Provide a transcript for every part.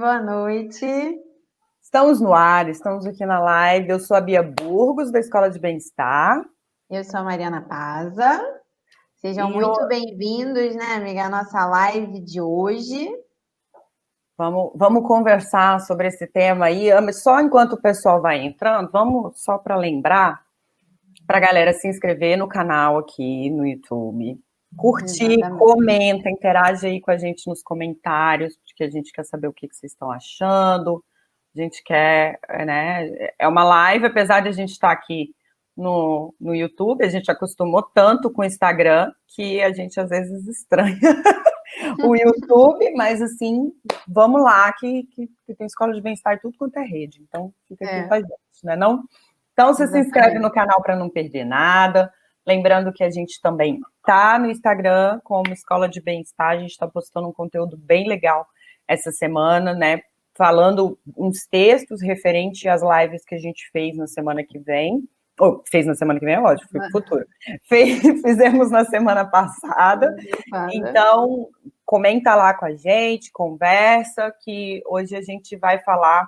boa noite. Estamos no ar, estamos aqui na live. Eu sou a Bia Burgos, da Escola de Bem-Estar. Eu sou a Mariana Paza. Sejam muito bem-vindos, né, amiga, à nossa live de hoje. Vamos conversar sobre esse tema aí. Só enquanto o pessoal vai entrando, vamos só para lembrar, para a galera se inscrever no canal aqui no YouTube. Curtir, comenta, interage aí com a gente nos comentários, porque a gente quer saber o que vocês estão achando. A gente quer, né? É uma live, apesar de a gente estar aqui no YouTube, a gente acostumou tanto com o Instagram que a gente às vezes estranha o YouTube, mas assim, vamos lá, que tem Escola de Bem-Estar e tudo quanto é rede. Então, fica aqui com a gente, né? Não? Então, você se inscreve no canal para não perder nada. Lembrando que a gente também está no Instagram como Escola de Bem-Estar, a gente está postando um conteúdo bem legal essa semana, né? Falando uns textos referente às lives que a gente fez na semana que vem. Ou fez na semana que vem, é lógico, foi pro futuro. Fizemos na semana passada. Então, comenta lá com a gente, conversa, que hoje a gente vai falar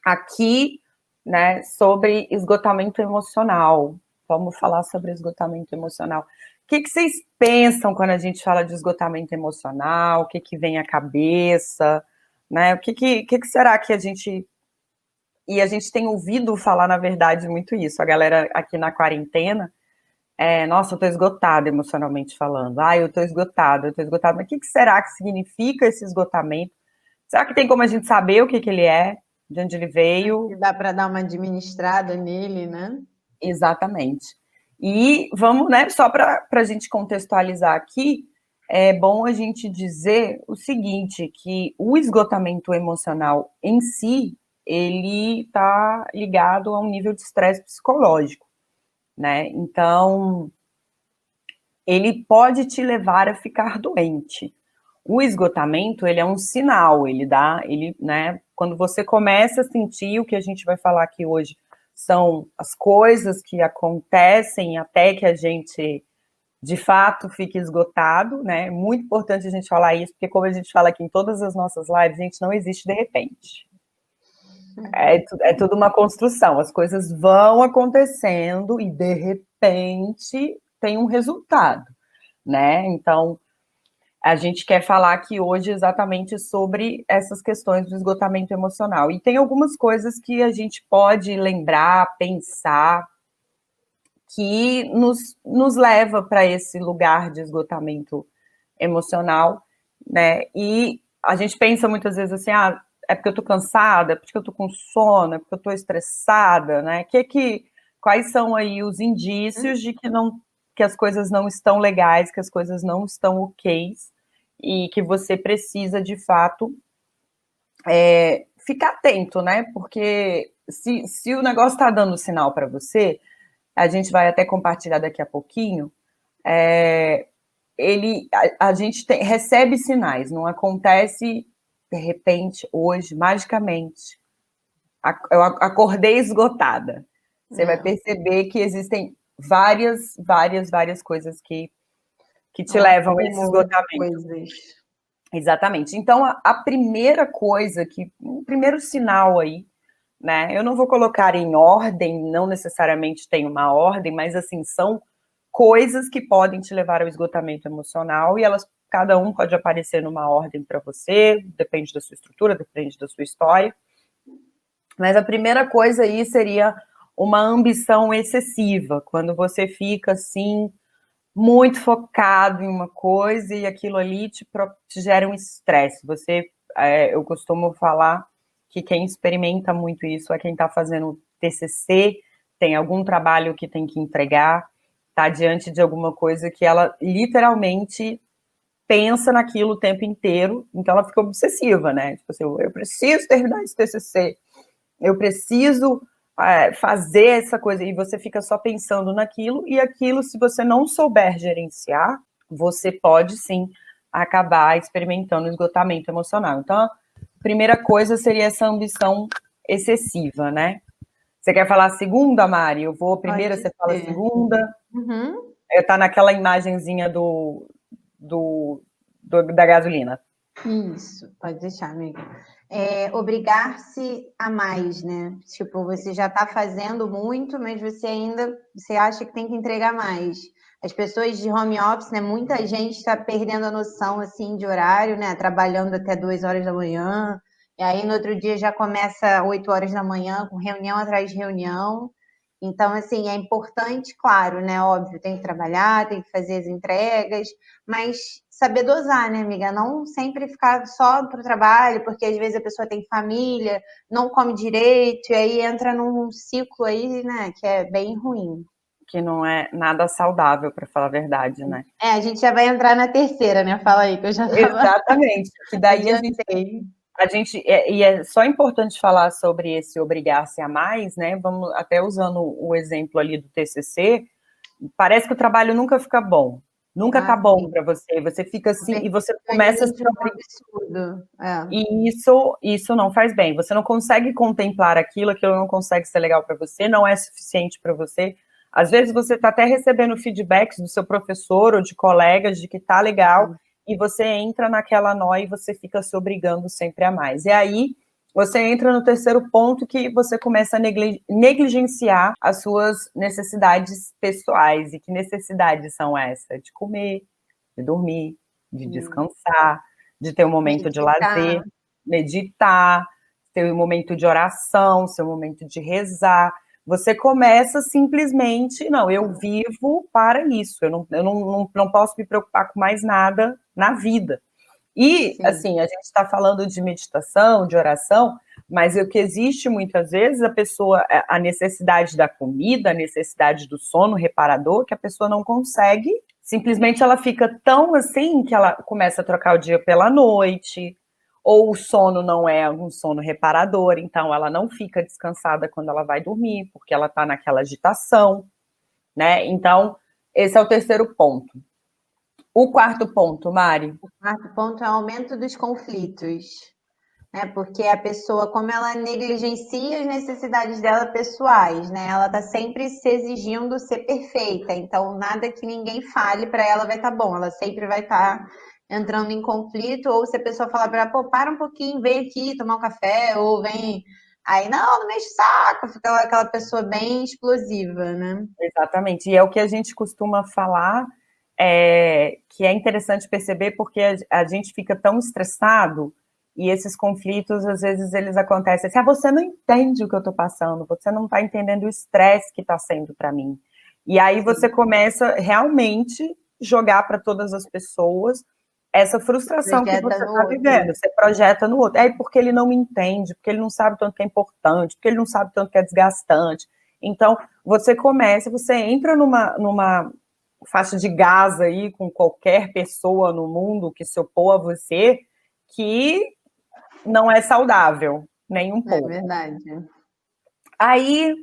aqui, né, sobre esgotamento emocional. Vamos falar sobre esgotamento emocional. O que vocês pensam quando a gente fala de esgotamento emocional? O que vem à cabeça? Né? O que será que a gente... E a gente tem ouvido falar, na verdade, muito isso. A galera aqui na quarentena, nossa, eu tô esgotada emocionalmente falando. Eu tô esgotada. Mas o que será que significa esse esgotamento? Será que tem como a gente saber o que ele é? De onde ele veio? Dá para dar uma administrada nele, né? Exatamente. E vamos, né, só para a gente contextualizar aqui, é bom a gente dizer o seguinte, que o esgotamento emocional em si, ele está ligado a um nível de estresse psicológico, né? Então, ele pode te levar a ficar doente. O esgotamento, ele é um sinal, né, quando você começa a sentir o que a gente vai falar aqui hoje, são as coisas que acontecem até que a gente, de fato, fique esgotado, né? É muito importante a gente falar isso, porque como a gente fala aqui em todas as nossas lives, a gente não existe de repente. É tudo uma construção, as coisas vão acontecendo e, de repente, tem um resultado, né? Então, a gente quer falar aqui hoje exatamente sobre essas questões do esgotamento emocional. E tem algumas coisas que a gente pode lembrar, pensar, que nos leva para esse lugar de esgotamento emocional, né? E a gente pensa muitas vezes assim, é porque eu tô cansada, é porque eu tô com sono, é porque eu tô estressada, né? Quais são aí os indícios de que as coisas não estão legais, que as coisas não estão ok, e que você precisa, de fato, ficar atento, né? Porque se o negócio está dando sinal para você, a gente vai até compartilhar daqui a pouquinho, a gente recebe sinais, não acontece de repente, hoje, magicamente. Eu acordei esgotada. Você vai perceber que existem várias coisas que te levam a esse esgotamento. Exatamente. Então, a primeira coisa, o primeiro sinal aí, né? Eu não vou colocar em ordem, não necessariamente tem uma ordem, mas assim, são coisas que podem te levar ao esgotamento emocional e cada um pode aparecer numa ordem para você, depende da sua estrutura, depende da sua história. Mas a primeira coisa aí seria uma ambição excessiva, quando você fica assim, muito focado em uma coisa e aquilo ali te gera um estresse. Eu costumo falar que quem experimenta muito isso é quem está fazendo TCC, tem algum trabalho que tem que entregar, está diante de alguma coisa que ela literalmente pensa naquilo o tempo inteiro, então ela fica obsessiva, né? Tipo assim, eu preciso terminar esse TCC, eu preciso fazer essa coisa, e você fica só pensando naquilo, e aquilo, se você não souber gerenciar, você pode sim acabar experimentando esgotamento emocional. Então, a primeira coisa seria essa ambição excessiva, né? Você quer falar a segunda, Mari? Eu vou primeiro, você fala a segunda. Uhum. Tá naquela imagenzinha da gasolina. Isso, pode deixar, amiga. obrigar-se a mais, né? Tipo, você já está fazendo muito, mas você acha que tem que entregar mais. As pessoas de home office, né? Muita gente está perdendo a noção assim de horário, né? Trabalhando até 2 horas da manhã, e aí no outro dia já começa 8 horas da manhã, com reunião atrás de reunião. Então, assim, é importante, claro, né? Óbvio, tem que trabalhar, tem que fazer as entregas, mas saber dosar, né, amiga? Não sempre ficar só para o trabalho, porque às vezes a pessoa tem família, não come direito, e aí entra num ciclo aí, né, que é bem ruim. Que não é nada saudável, para falar a verdade, né? A gente já vai entrar na terceira, né? Fala aí, que eu já tava Exatamente. Que daí adiantei. e é só importante falar sobre esse obrigar-se a mais, né? Vamos até usando o exemplo ali do TCC, parece que o trabalho nunca fica bom. Nunca tá bom Sim. para você. Você fica O assim e você começa a se perfeccionismo é um absurdo. e isso não faz bem. Você não consegue contemplar aquilo não consegue ser legal para você, não é suficiente para você. Às vezes você está até recebendo feedbacks do seu professor ou de colegas de que tá legal, e você entra naquela noia e você fica se obrigando sempre a mais. E aí você entra no terceiro ponto, que você começa a negligenciar as suas necessidades pessoais. E que necessidades são essas? De comer, de dormir, de descansar, de ter um momento de Meditar. lazer, meditar, ter um momento de oração, seu momento de rezar. Você começa simplesmente, não, eu vivo para isso, eu não posso me preocupar com mais nada na vida. E, Sim. assim, a gente está falando de meditação, de oração, mas o que existe muitas vezes, a necessidade da comida, a necessidade do sono reparador, que a pessoa não consegue, simplesmente ela fica tão assim que ela começa a trocar o dia pela noite, ou o sono não é um sono reparador, então ela não fica descansada quando ela vai dormir, porque ela está naquela agitação, né? Então, esse é o terceiro ponto. O quarto ponto, Mari. O quarto ponto é o aumento dos conflitos, né? Porque a pessoa, como ela negligencia as necessidades dela pessoais, né? Ela tá sempre se exigindo ser perfeita. Então, nada que ninguém fale para ela vai estar bom. Ela sempre vai estar entrando em conflito. Ou se a pessoa falar para ela, pô, para um pouquinho, vem aqui tomar um café, ou vem. Aí, não mexe o saco, fica aquela pessoa bem explosiva, né? Exatamente, e é o que a gente costuma falar, que é interessante perceber, porque a gente fica tão estressado, e esses conflitos, às vezes, eles acontecem assim, você não entende o que eu estou passando, você não está entendendo o estresse que está sendo para mim. E aí você começa realmente jogar para todas as pessoas essa frustração que Projeta você no está outro. vivendo, você projeta no outro. É porque ele não me entende, porque ele não sabe tanto que é importante, porque ele não sabe tanto que é desgastante. Então, você entra numa faixa de gás aí com qualquer pessoa no mundo que se opor a você, que não é saudável, nem um É pouco. verdade. Aí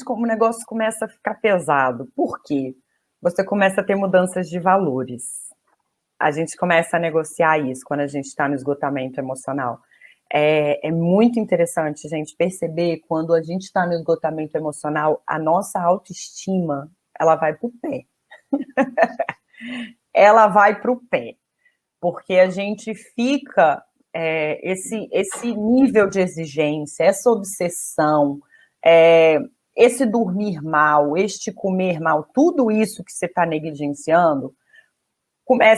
o negócio começa a ficar pesado. Por quê? Você começa a ter mudanças de valores. A gente começa a negociar isso quando a gente está no esgotamento emocional. É muito interessante, gente, perceber quando a gente está no esgotamento emocional, a nossa autoestima, ela vai pro pé. Ela vai pro pé. Porque a gente fica, esse nível de exigência, essa obsessão, esse dormir mal, este comer mal, tudo isso que você está negligenciando,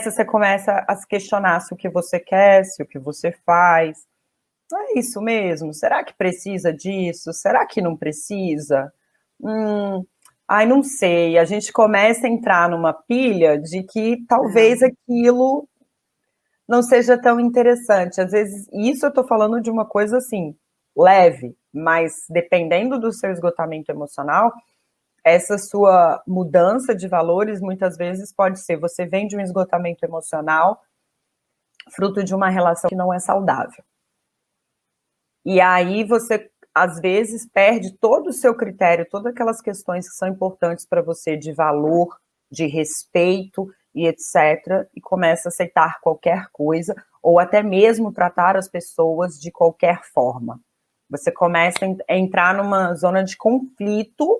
você começa a se questionar se o que você quer, se o que você faz. É isso mesmo? Será que precisa disso? Será que não precisa? Ai, não sei. A gente começa a entrar numa pilha de que talvez aquilo não seja tão interessante. Às vezes, isso eu tô falando de uma coisa assim, leve, mas dependendo do seu esgotamento emocional, essa sua mudança de valores, muitas vezes pode ser, você vem de um esgotamento emocional, fruto de uma relação que não é saudável. E aí você, às vezes, perde todo o seu critério, todas aquelas questões que são importantes para você de valor, de respeito e etc., e começa a aceitar qualquer coisa, ou até mesmo tratar as pessoas de qualquer forma. Você começa a entrar numa zona de conflito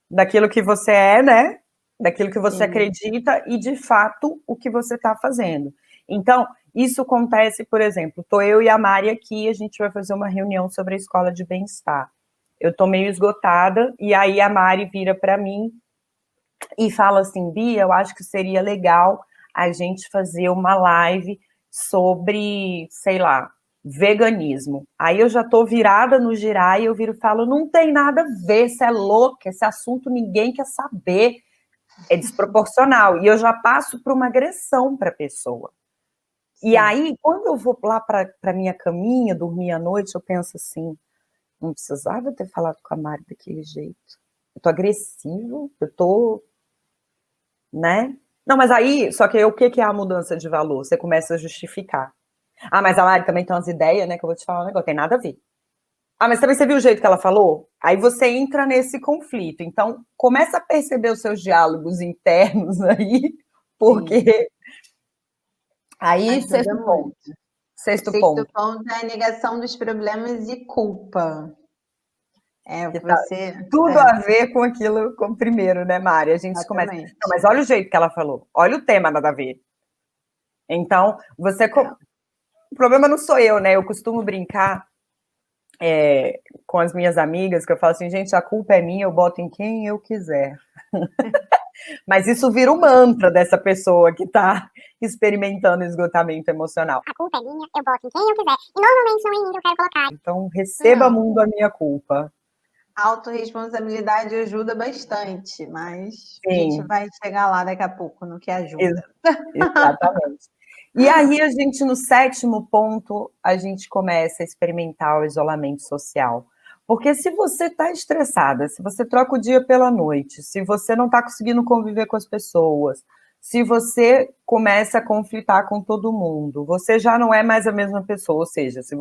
daquilo que você é, né? Daquilo que você acredita e, de fato, o que você está fazendo. Então, isso acontece, por exemplo, estou eu e a Mari aqui, a gente vai fazer uma reunião sobre a escola de bem-estar. Eu estou meio esgotada, e aí a Mari vira para mim e fala assim, Bia, eu acho que seria legal a gente fazer uma live sobre, sei lá, veganismo. Aí eu já tô virada no girar e eu viro e falo, não tem nada a ver, você é louca, esse assunto ninguém quer saber, é desproporcional. E eu já passo por uma agressão para a pessoa. Sim. E aí, quando eu vou lá para minha caminha, dormir à noite, eu penso assim, não precisava ter falado com a Mari daquele jeito. Eu tô agressivo, eu tô, né? Não, mas aí, só que aí, o que é a mudança de valor? Você começa a justificar. Ah, mas a Mari também tem umas ideias, né, que eu vou te falar um negócio, tem nada a ver. Ah, mas também você viu o jeito que ela falou? Aí você entra nesse conflito. Então, começa a perceber os seus diálogos internos aí, porque... Sim. Aí, sexto ponto. Sexto ponto é a negação dos problemas e culpa. Tudo a ver com aquilo, com o primeiro, né, Mari? A gente começa... Não, mas olha o jeito que ela falou. Olha o tema, nada a ver. Então, você... O problema não sou eu, né? Eu costumo brincar com as minhas amigas, que eu falo assim, gente, a culpa é minha, eu boto em quem eu quiser. Mas isso vira um mantra dessa pessoa que está experimentando esgotamento emocional. A culpa é minha, eu boto em quem eu quiser. E normalmente não é em mim que eu quero colocar. Então, receba, mundo, a minha culpa. A autorresponsabilidade ajuda bastante, mas Sim. A gente vai chegar lá daqui a pouco no que ajuda. Exatamente. E aí, a gente, no sétimo ponto, a gente começa a experimentar o isolamento social. Porque se você está estressada, se você troca o dia pela noite, se você não está conseguindo conviver com as pessoas, se você começa a conflitar com todo mundo, você já não é mais a mesma pessoa. Ou seja, se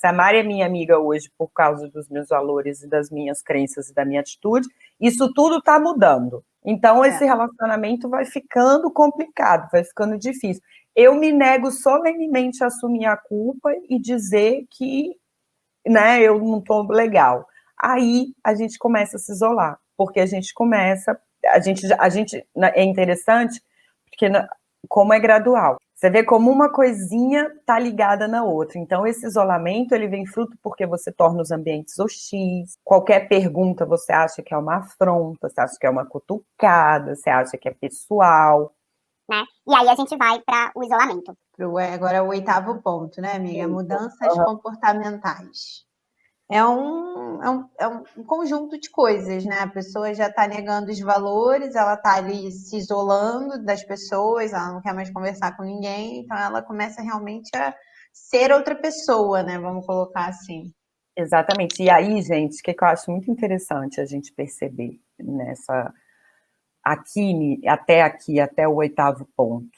a Mari é minha amiga hoje por causa dos meus valores e das minhas crenças e da minha atitude, isso tudo está mudando. Então, esse relacionamento vai ficando complicado, vai ficando difícil. Eu me nego solenemente a assumir a culpa e dizer que, né, eu não estou legal. Aí a gente começa a se isolar, porque a gente é interessante, porque como é gradual. Você vê como uma coisinha está ligada na outra. Então, esse isolamento, ele vem fruto porque você torna os ambientes hostis. Qualquer pergunta você acha que é uma afronta, você acha que é uma cutucada, você acha que é pessoal. Né? E aí a gente vai para o isolamento. Agora é o oitavo ponto, né, amiga? Mudanças comportamentais. É um conjunto de coisas, né? A pessoa já está negando os valores, ela está ali se isolando das pessoas, ela não quer mais conversar com ninguém, então ela começa realmente a ser outra pessoa, né? Vamos colocar assim. Exatamente. E aí, gente, o que eu acho muito interessante a gente perceber nessa... até o oitavo ponto.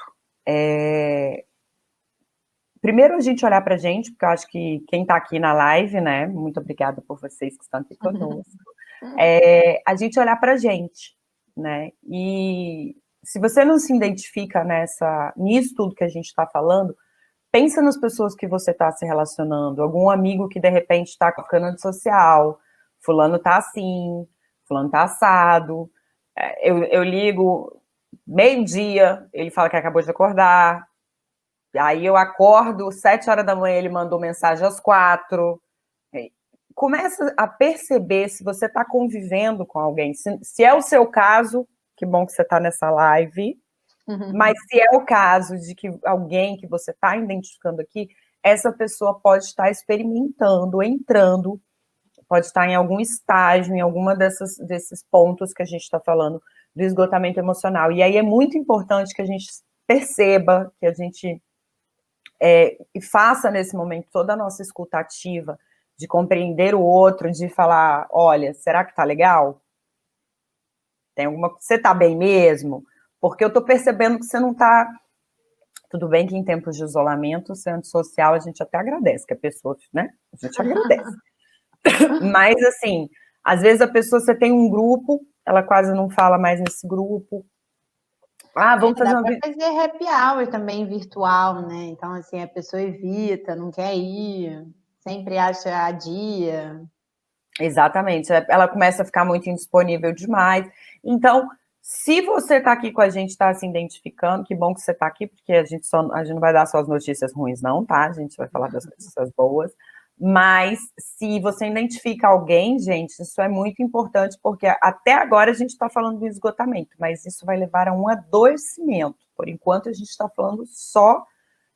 Primeiro, a gente olhar para a gente, porque eu acho que quem está aqui na live, né, muito obrigada por vocês que estão aqui conosco, a gente olhar para a gente, né, e se você não se identifica nisso tudo que a gente está falando, pensa nas pessoas que você está se relacionando, algum amigo que de repente está colocando na rede social, fulano está assim, fulano está assado, eu ligo meio-dia, ele fala que acabou de acordar, aí eu acordo 7 horas da manhã, ele mandou mensagem às 4. Começa a perceber se você está convivendo com alguém. Se é o seu caso, que bom que você está nessa live, mas se é o caso de que alguém que você está identificando aqui, essa pessoa pode estar experimentando, entrando, pode estar em algum estágio, em alguma desses pontos que a gente está falando do esgotamento emocional. E aí é muito importante que a gente perceba, que a gente e faça nesse momento toda a nossa escuta ativa, de compreender o outro, de falar, olha, será que tá legal? Você tá bem mesmo? Porque eu tô percebendo que você não tá... Tudo bem que em tempos de isolamento, ser antissocial, a gente até agradece, que a pessoa, né? A gente agradece. Mas, assim, às vezes a pessoa, você tem um grupo, ela quase não fala mais nesse grupo. Vamos fazer dá para fazer happy hour também virtual, né? Então, assim, a pessoa evita, não quer ir, sempre acha adia. Exatamente. Ela começa a ficar muito indisponível demais. Então, Se você está aqui com a gente, está se identificando, que bom que você está aqui, porque a gente não vai dar só as notícias ruins, não, tá? A gente vai falar das notícias boas. Mas se você identifica alguém, gente, isso é muito importante, porque até agora a gente está falando do esgotamento, mas isso vai levar a um adoecimento. Por enquanto, a gente está falando só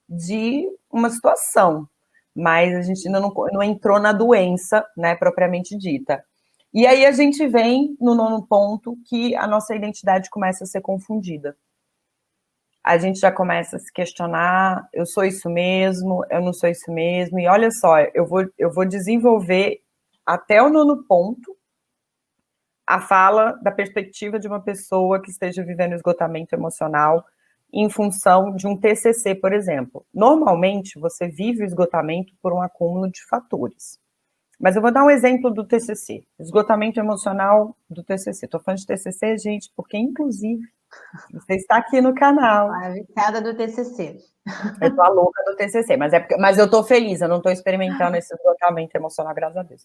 de uma situação, mas a gente ainda não entrou na doença, né, propriamente dita. E aí a gente vem no 9º ponto, que a nossa identidade começa a ser confundida. A gente já começa a se questionar, eu sou isso mesmo, eu não sou isso mesmo, e olha só, eu vou desenvolver até o 9º ponto a fala da perspectiva de uma pessoa que esteja vivendo esgotamento emocional em função de um TCC, por exemplo. Normalmente, você vive o esgotamento por um acúmulo de fatores. Mas eu vou dar um exemplo do TCC, esgotamento emocional do TCC. Estou falando de TCC, gente, porque, inclusive, você está aqui no canal. A viciada do TCC. Eu tô a louca do TCC, mas eu tô feliz, eu não tô experimentando esse esgotamento emocional, graças a Deus.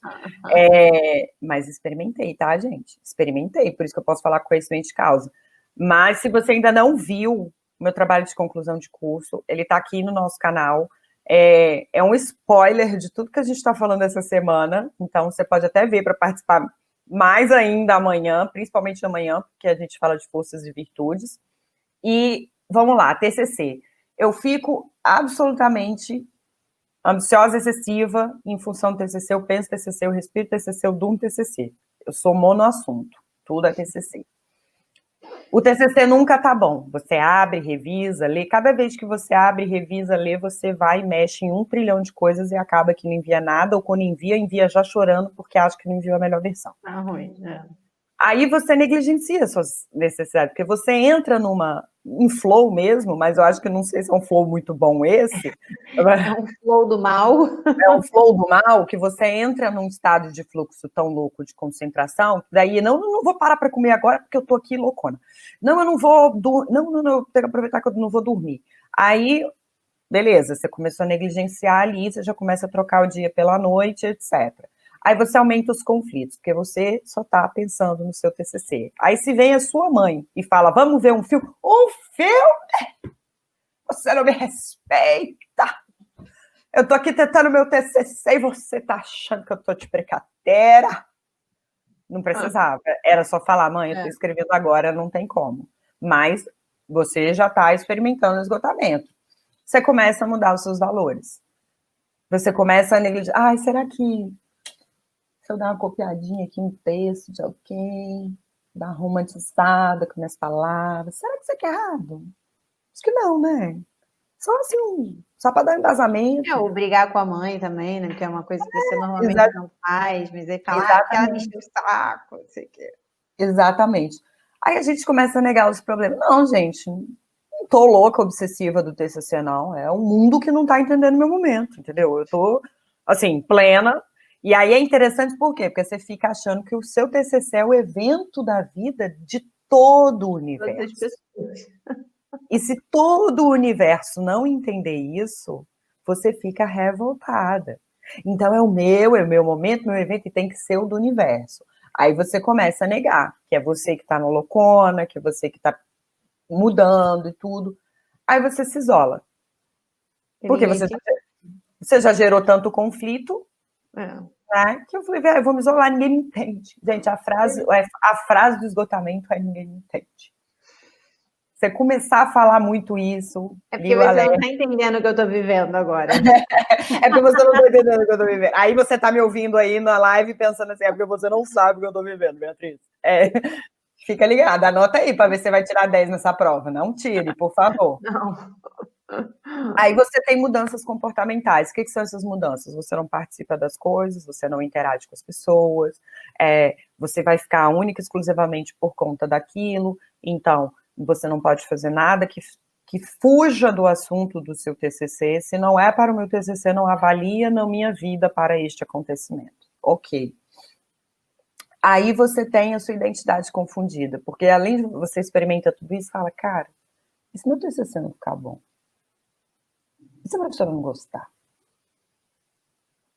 Mas experimentei, tá, gente? Experimentei, por isso que eu posso falar com conhecimento de causa. Mas se você ainda não viu o meu trabalho de conclusão de curso, ele tá aqui no nosso canal. É um spoiler de tudo que a gente está falando essa semana, então você pode até ver para participar mais ainda amanhã, principalmente amanhã, porque a gente fala de forças e virtudes. E vamos lá, TCC. Eu fico absolutamente ambiciosa, excessiva em função do TCC, eu penso TCC, eu respiro TCC, eu durmo TCC. Eu sou monoassunto, tudo é TCC. O TCC nunca tá bom. Você abre, revisa, lê. Cada vez que você abre, revisa, lê, você vai e mexe em 1 trilhão de coisas e acaba que não envia nada, ou quando envia já chorando porque acha que não enviou a melhor versão. Tá ruim, Aí você negligencia suas necessidades, porque você entra em flow mesmo, mas eu acho que não sei se é um flow muito bom esse. É um flow do mal. É um flow do mal, que você entra num estado de fluxo tão louco de concentração, daí não vou parar para comer agora porque eu tô aqui loucona. Não, eu não vou, não, eu tenho que aproveitar que eu não vou dormir. Aí, beleza, você começou a negligenciar ali, você já começa a trocar o dia pela noite, etc. Aí você aumenta os conflitos, porque você só está pensando no seu TCC. Aí se vem a sua mãe e fala, vamos ver um filme. Um filme? Você não me respeita. Eu tô aqui tentando meu TCC e você tá achando que eu tô de brincadeira. Não precisava. Era só falar, mãe, eu tô escrevendo agora, não tem como. Mas você já tá experimentando o esgotamento. Você começa a mudar os seus valores. Você começa a negligenciar. Ai, será que se eu dar uma copiadinha aqui no texto de alguém, dar uma romantizada com minhas palavras, será que isso aqui é errado? Acho que não, né? Só assim, só para dar um embasamento. Ou brigar com a mãe também, né? Que é uma coisa que você normalmente não faz, mas aí fala, que ela me encheu o saco, não sei o quê. Exatamente. Aí a gente começa a negar os problemas. Não, gente, não tô louca, obsessiva do TCC, não. É um mundo que não tá entendendo meu momento, entendeu? Eu tô, assim, plena. E aí é interessante por quê? Porque você fica achando que o seu TCC é o evento da vida de todo o universo. Todas as pessoas. E se todo o universo não entender isso, você fica revoltada. Então é o meu momento, meu evento, e tem que ser o do universo. Aí você começa a negar, que é você que está na loucona, que é você que está mudando e tudo. Aí você se isola. Porque você já gerou tanto conflito, né, que eu falei, eu vou me isolar, ninguém me entende. Gente, a frase do esgotamento é ninguém me entende. Você começar a falar muito isso... É porque você não está entendendo o que eu estou vivendo agora. É porque você não está entendendo o que eu estou vivendo. Aí você está me ouvindo aí na live pensando assim, é porque você não sabe o que eu estou vivendo, Beatriz. Fica ligada, anota aí para ver se você vai tirar 10 nessa prova. Não tire, por favor. Não. Aí você tem mudanças comportamentais. O que são essas mudanças? Você não participa das coisas, você não interage com as pessoas, você vai ficar única e exclusivamente por conta daquilo, então você não pode fazer nada que fuja do assunto do seu TCC. Se não é para o meu TCC, não avalia na minha vida para este acontecimento. Ok. Aí você tem a sua identidade confundida, porque além de você experimenta tudo isso, fala, cara, e se meu TCC não ficar bom? E se a professora não gostar?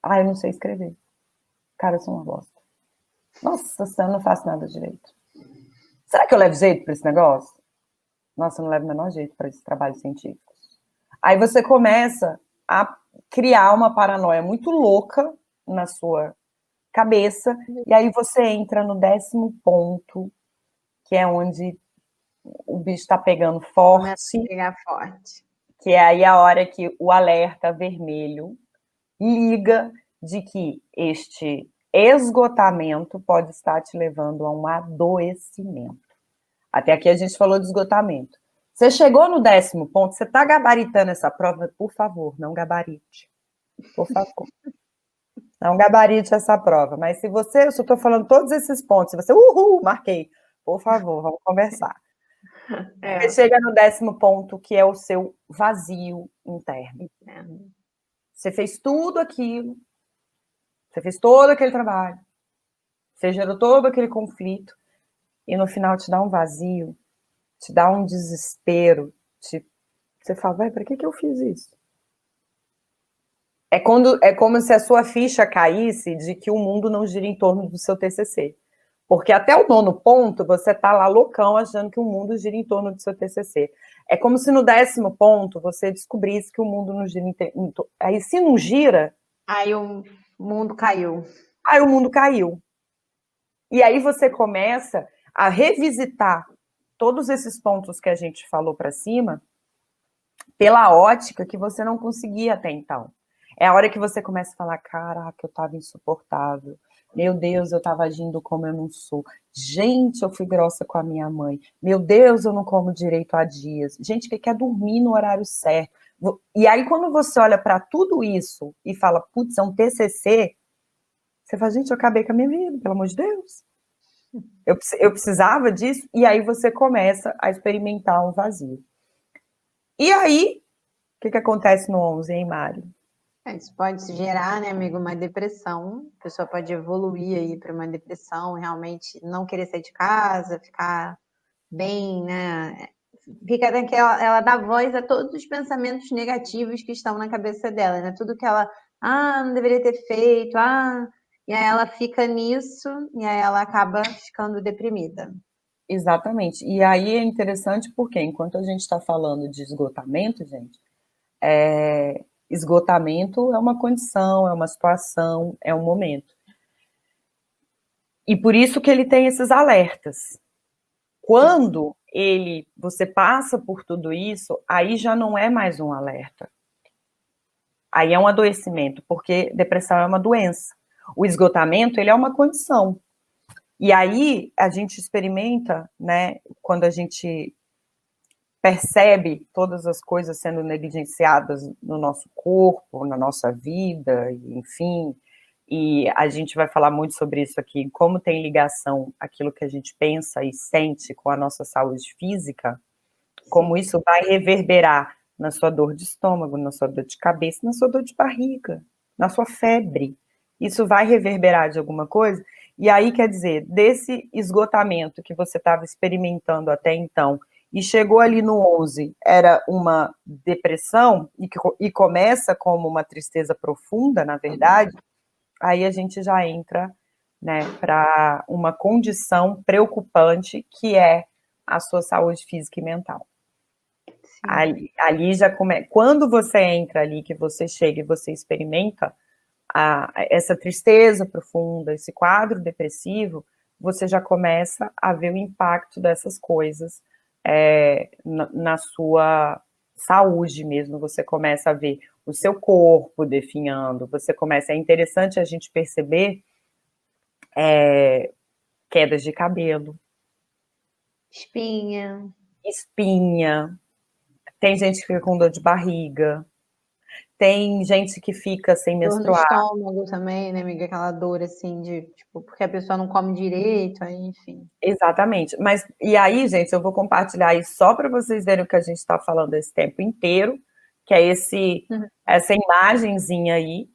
Eu não sei escrever. Cara, eu sou uma bosta. Nossa, eu não faço nada direito. será que eu levo jeito para esse negócio? Nossa, eu não levo o menor jeito para esse trabalho científico. Aí você começa a criar uma paranoia muito louca na sua cabeça, e aí você entra no 10º ponto, que é onde o bicho está pegando forte. Começa a pegar forte. Que é aí a hora que o alerta vermelho liga de que este esgotamento pode estar te levando a um adoecimento. Até aqui a gente falou de esgotamento. Você chegou no 10º ponto, você está gabaritando essa prova, por favor, não gabarite. Por favor. Não gabarite essa prova. Mas se você, eu só estou falando todos esses pontos, se você, marquei, por favor, vamos conversar. Você chega no 10º ponto, que é o seu vazio interno. Você fez tudo aquilo, você fez todo aquele trabalho, você gerou todo aquele conflito, e no final te dá um vazio, te dá um desespero, você fala, vai, para que eu fiz isso? É como se a sua ficha caísse de que o mundo não gira em torno do seu TCC. Porque até o 9º ponto, você tá lá loucão achando que o mundo gira em torno do seu TCC. É como se no 10º ponto você descobrisse que o mundo não gira em torno. Aí se não gira... Aí o mundo caiu. Aí o mundo caiu. E aí você começa a revisitar todos esses pontos que a gente falou para cima pela ótica que você não conseguia até então. É a hora que você começa a falar, caraca, eu tava insuportável. Meu Deus, eu tava agindo como eu não sou. Gente, eu fui grossa com a minha mãe. Meu Deus, eu não como direito há dias. Gente que quer dormir no horário certo. E aí, quando você olha para tudo isso e fala, putz, é um TCC, você fala, gente, eu acabei com a minha vida, pelo amor de Deus. Eu precisava disso. E aí você começa a experimentar um vazio. E aí, o que acontece no 11, hein, Mari? Isso pode gerar, né, amigo, uma depressão. A pessoa pode evoluir aí para uma depressão, realmente não querer sair de casa, ficar bem, né? Fica naquela, ela dá voz a todos os pensamentos negativos que estão na cabeça dela, né? Tudo que ela, não deveria ter feito, e aí ela fica nisso, e aí ela acaba ficando deprimida. Exatamente. E aí é interessante porque, enquanto a gente está falando de esgotamento, gente, esgotamento é uma condição, é uma situação, é um momento. E por isso que ele tem esses alertas. Quando você passa por tudo isso, aí já não é mais um alerta. Aí é um adoecimento, porque depressão é uma doença. O esgotamento, ele é uma condição. E aí a gente experimenta, né, quando a gente percebe todas as coisas sendo negligenciadas no nosso corpo, na nossa vida, enfim, e a gente vai falar muito sobre isso aqui, como tem ligação aquilo que a gente pensa e sente com a nossa saúde física, como isso vai reverberar na sua dor de estômago, na sua dor de cabeça, na sua dor de barriga, na sua febre. Isso vai reverberar de alguma coisa, e aí, quer dizer, desse esgotamento que você estava experimentando até então, e chegou ali no 11, era uma depressão, e começa como uma tristeza profunda, na verdade, aí a gente já entra, né, para uma condição preocupante, que é a sua saúde física e mental. Ali já começa. Quando você entra ali, que você chega e você experimenta essa tristeza profunda, esse quadro depressivo, você já começa a ver o impacto dessas coisas na sua saúde mesmo. Você começa a ver o seu corpo definhando, é interessante a gente perceber quedas de cabelo, espinha, tem gente que fica com dor de barriga, tem gente que fica sem menstruar. Dor no estômago também, né, amiga? Aquela dor, assim, porque a pessoa não come direito, aí, enfim. Exatamente. Mas, e aí, gente, eu vou compartilhar aí só para vocês verem o que a gente está falando esse tempo inteiro, que é essa imagenzinha aí.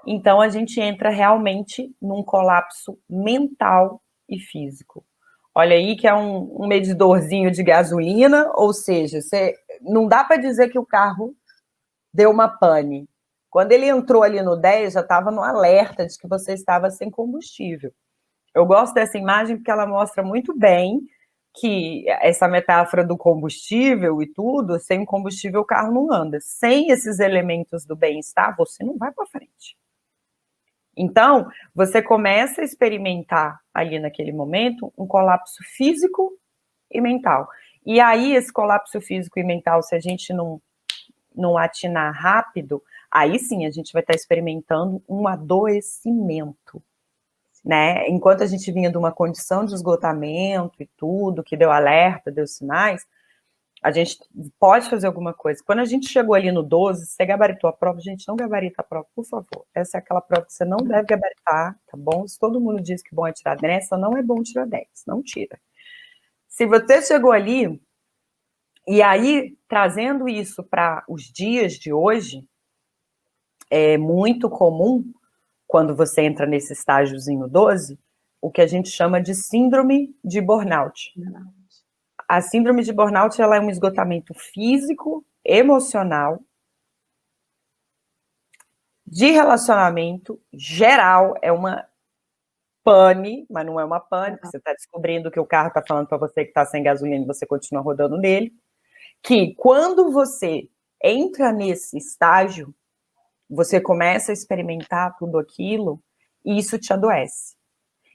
Então, a gente entra realmente num colapso mental e físico. Olha aí que é um medidorzinho de gasolina, ou seja, não dá para dizer que o carro deu uma pane. Quando ele entrou ali no 10, já estava no alerta de que você estava sem combustível. Eu gosto dessa imagem porque ela mostra muito bem que essa metáfora do combustível e tudo, sem combustível o carro não anda. Sem esses elementos do bem-estar, você não vai para frente. Então, você começa a experimentar ali naquele momento um colapso físico e mental. E aí, esse colapso físico e mental, se a gente não atinar rápido, aí sim a gente vai estar experimentando um adoecimento, né? Enquanto a gente vinha de uma condição de esgotamento e tudo, que deu alerta, deu sinais, a gente pode fazer alguma coisa. Quando a gente chegou ali no 12, você gabaritou a prova, gente, não gabarita a prova, por favor. Essa é aquela prova que você não deve gabaritar, tá bom? Se todo mundo diz que bom é tirar 10, essa não é bom tirar 10, não tira. Se você chegou ali, e aí, trazendo isso para os dias de hoje, é muito comum, quando você entra nesse estágiozinho 12, o que a gente chama de síndrome de burnout. A síndrome de burnout, ela é um esgotamento físico, emocional, de relacionamento, geral, é uma pane, mas não é uma pane, porque você está descobrindo que o carro está falando para você que está sem gasolina e você continua rodando nele, que quando você entra nesse estágio, você começa a experimentar tudo aquilo e isso te adoece.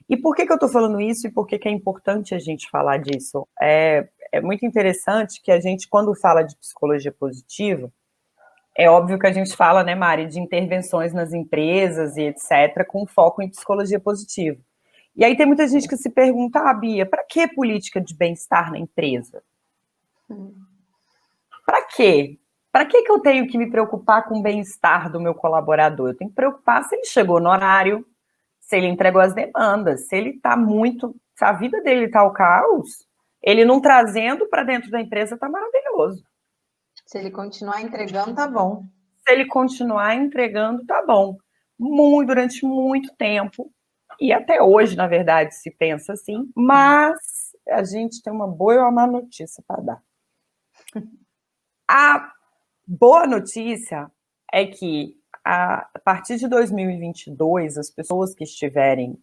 E por que eu estou falando isso e por que é importante a gente falar disso? É muito interessante que a gente, quando fala de psicologia positiva, é óbvio que a gente fala, né, Mari, de intervenções nas empresas e etc., com foco em psicologia positiva. E aí tem muita gente que se pergunta, Bia, para que política de bem-estar na empresa? Para quê? Para que eu tenho que me preocupar com o bem-estar do meu colaborador? Eu tenho que preocupar se ele chegou no horário, se ele entregou as demandas, se ele está muito... Se a vida dele está ao caos, ele não trazendo para dentro da empresa está maravilhoso. Se ele continuar entregando, tá bom. Se ele continuar entregando, tá bom. Durante muito tempo, e até hoje, na verdade, se pensa assim, mas a gente tem uma boa e uma má notícia para dar. A boa notícia é que, a partir de 2022, as pessoas que estiverem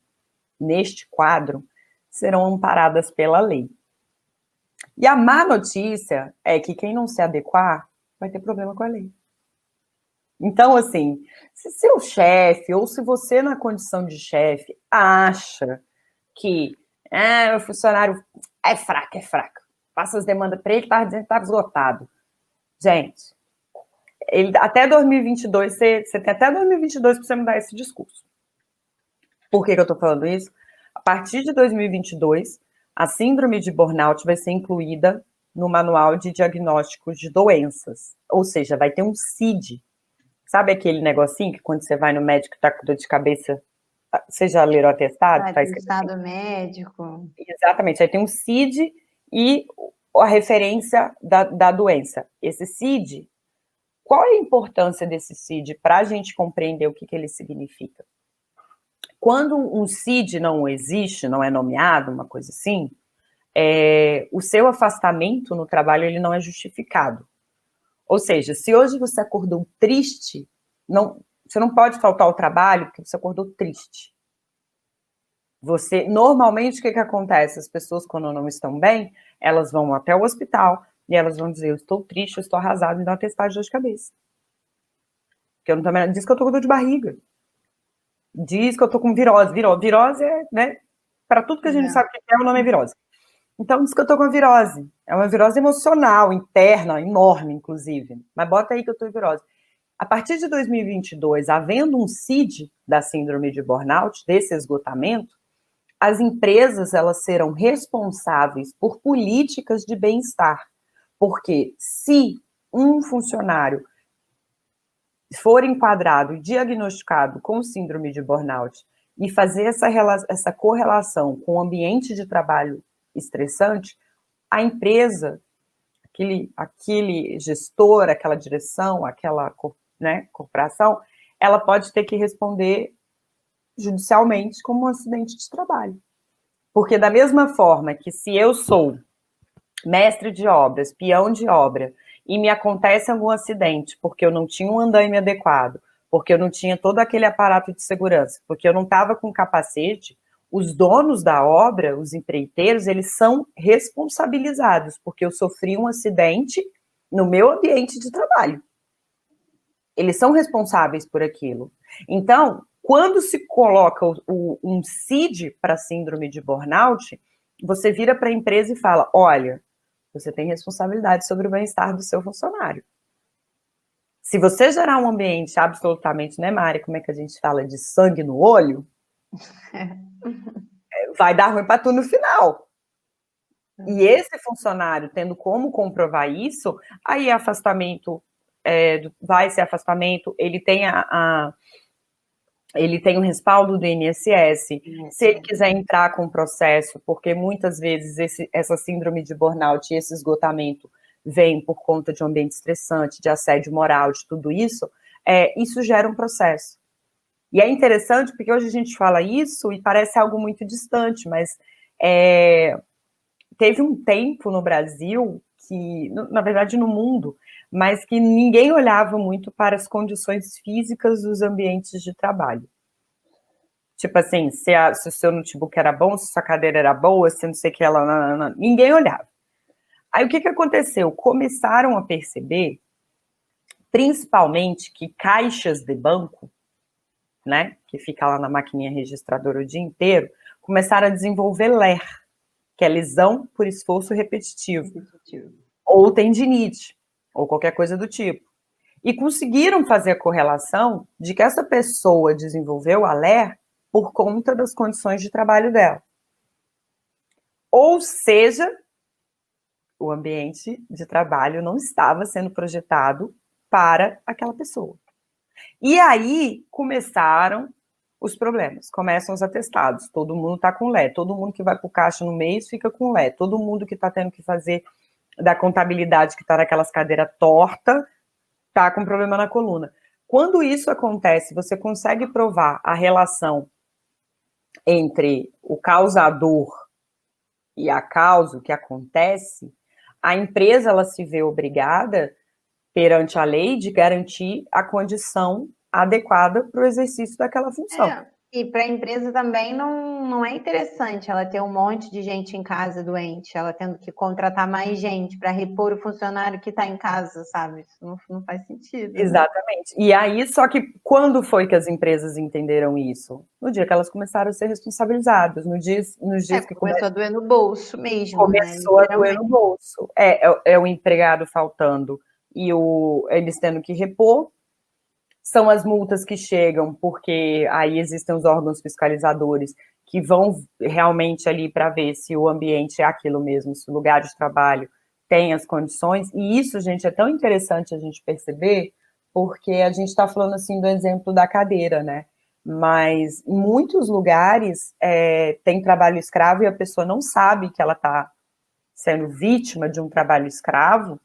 neste quadro serão amparadas pela lei. E a má notícia é que quem não se adequar vai ter problema com a lei. Então, assim, se seu chefe, ou se você na condição de chefe, acha que o funcionário é fraco, passa as demandas para ele, tá dizendo que tá esgotado. Gente, até 2022, você tem até 2022 para você mudar esse discurso. Por que eu estou falando isso? A partir de 2022, a síndrome de burnout vai ser incluída no manual de diagnósticos de doenças. Ou seja, vai ter um CID. Sabe aquele negocinho que quando você vai no médico tá com dor de cabeça, você já leu o atestado? Atestado médico. Exatamente, aí tem um CID e a referência da doença. Esse CID, qual é a importância desse CID para a gente compreender o que ele significa? Quando um CID não existe, não é nomeado, uma coisa assim, o seu afastamento no trabalho ele não é justificado. Ou seja, se hoje você acordou triste, você não pode faltar ao trabalho porque você acordou triste. Normalmente, o que acontece? As pessoas, quando não estão bem, elas vão até o hospital e elas vão dizer, eu estou triste, eu estou arrasado, me dá um atestado de dor de cabeça. Porque eu não tô, diz que eu estou com dor de barriga. Diz que eu estou com virose. Virose é, né, para tudo que a gente sabe o que é, o nome é virose. Então, diz que eu estou com virose. É uma virose emocional, interna, enorme, inclusive. Mas bota aí que eu estou em virose. A partir de 2022, havendo um CID da síndrome de burnout, desse esgotamento, as empresas elas serão responsáveis por políticas de bem-estar. Porque se um funcionário for enquadrado e diagnosticado com síndrome de burnout e fazer essa correlação com o ambiente de trabalho estressante, a empresa, aquele gestor, aquela direção, aquela, né, corporação, ela pode ter que responder judicialmente como um acidente de trabalho. Porque da mesma forma que se eu sou mestre de obras, peão de obra, e me acontece algum acidente, porque eu não tinha um andaime adequado, porque eu não tinha todo aquele aparato de segurança, porque eu não estava com capacete, os donos da obra, os empreiteiros, eles são responsabilizados, porque eu sofri um acidente no meu ambiente de trabalho. Eles são responsáveis por aquilo. Então, quando se coloca um CID para síndrome de burnout, você vira para a empresa e fala, olha, você tem responsabilidade sobre o bem-estar do seu funcionário. Se você gerar um ambiente absolutamente, né, Mari, como é que a gente fala, de sangue no olho, vai dar ruim para tu no final. E esse funcionário, tendo como comprovar isso, aí afastamento, vai ser afastamento, ele tem ele tem um respaldo do INSS, se ele quiser entrar com o processo, porque muitas vezes essa síndrome de burnout e esse esgotamento vem por conta de um ambiente estressante, de assédio moral, de tudo isso, isso gera um processo. E é interessante porque hoje a gente fala isso e parece algo muito distante, mas teve um tempo no Brasil, que, na verdade no mundo, mas que ninguém olhava muito para as condições físicas dos ambientes de trabalho. Tipo assim, se o seu notebook era bom, se a sua cadeira era boa, se não sei o que ela... ninguém olhava. Aí o que aconteceu? Começaram a perceber, principalmente, que caixas de banco, né, que fica lá na maquininha registradora o dia inteiro, começaram a desenvolver LER, que é lesão por esforço repetitivo. Ou tendinite, ou qualquer coisa do tipo. E conseguiram fazer a correlação de que essa pessoa desenvolveu a LER por conta das condições de trabalho dela. Ou seja, o ambiente de trabalho não estava sendo projetado para aquela pessoa. E aí começaram os problemas, começam os atestados, todo mundo está com LER, todo mundo que vai para o caixa no mês fica com LER, todo mundo que está tendo que fazer da contabilidade, que está naquelas cadeiras tortas, está com problema na coluna. Quando isso acontece, você consegue provar a relação entre o causador e a causa, o que acontece, a empresa ela se vê obrigada, perante a lei, de garantir a condição adequada para o exercício daquela função. E para a empresa também não é interessante ela ter um monte de gente em casa doente, ela tendo que contratar mais gente para repor o funcionário que está em casa, sabe? Isso não faz sentido. Exatamente. Né? E aí, só que quando foi que as empresas entenderam isso? No dia que elas começaram a ser responsabilizadas, nos dias que começou a doer no bolso mesmo. Começou a doer no bolso. É o empregado faltando e eles tendo que repor. São as multas que chegam, porque aí existem os órgãos fiscalizadores que vão realmente ali para ver se o ambiente é aquilo mesmo, se o lugar de trabalho tem as condições. E isso, gente, é tão interessante a gente perceber, porque a gente está falando assim do exemplo da cadeira, né? Mas em muitos lugares tem trabalho escravo e a pessoa não sabe que ela está sendo vítima de um trabalho escravo,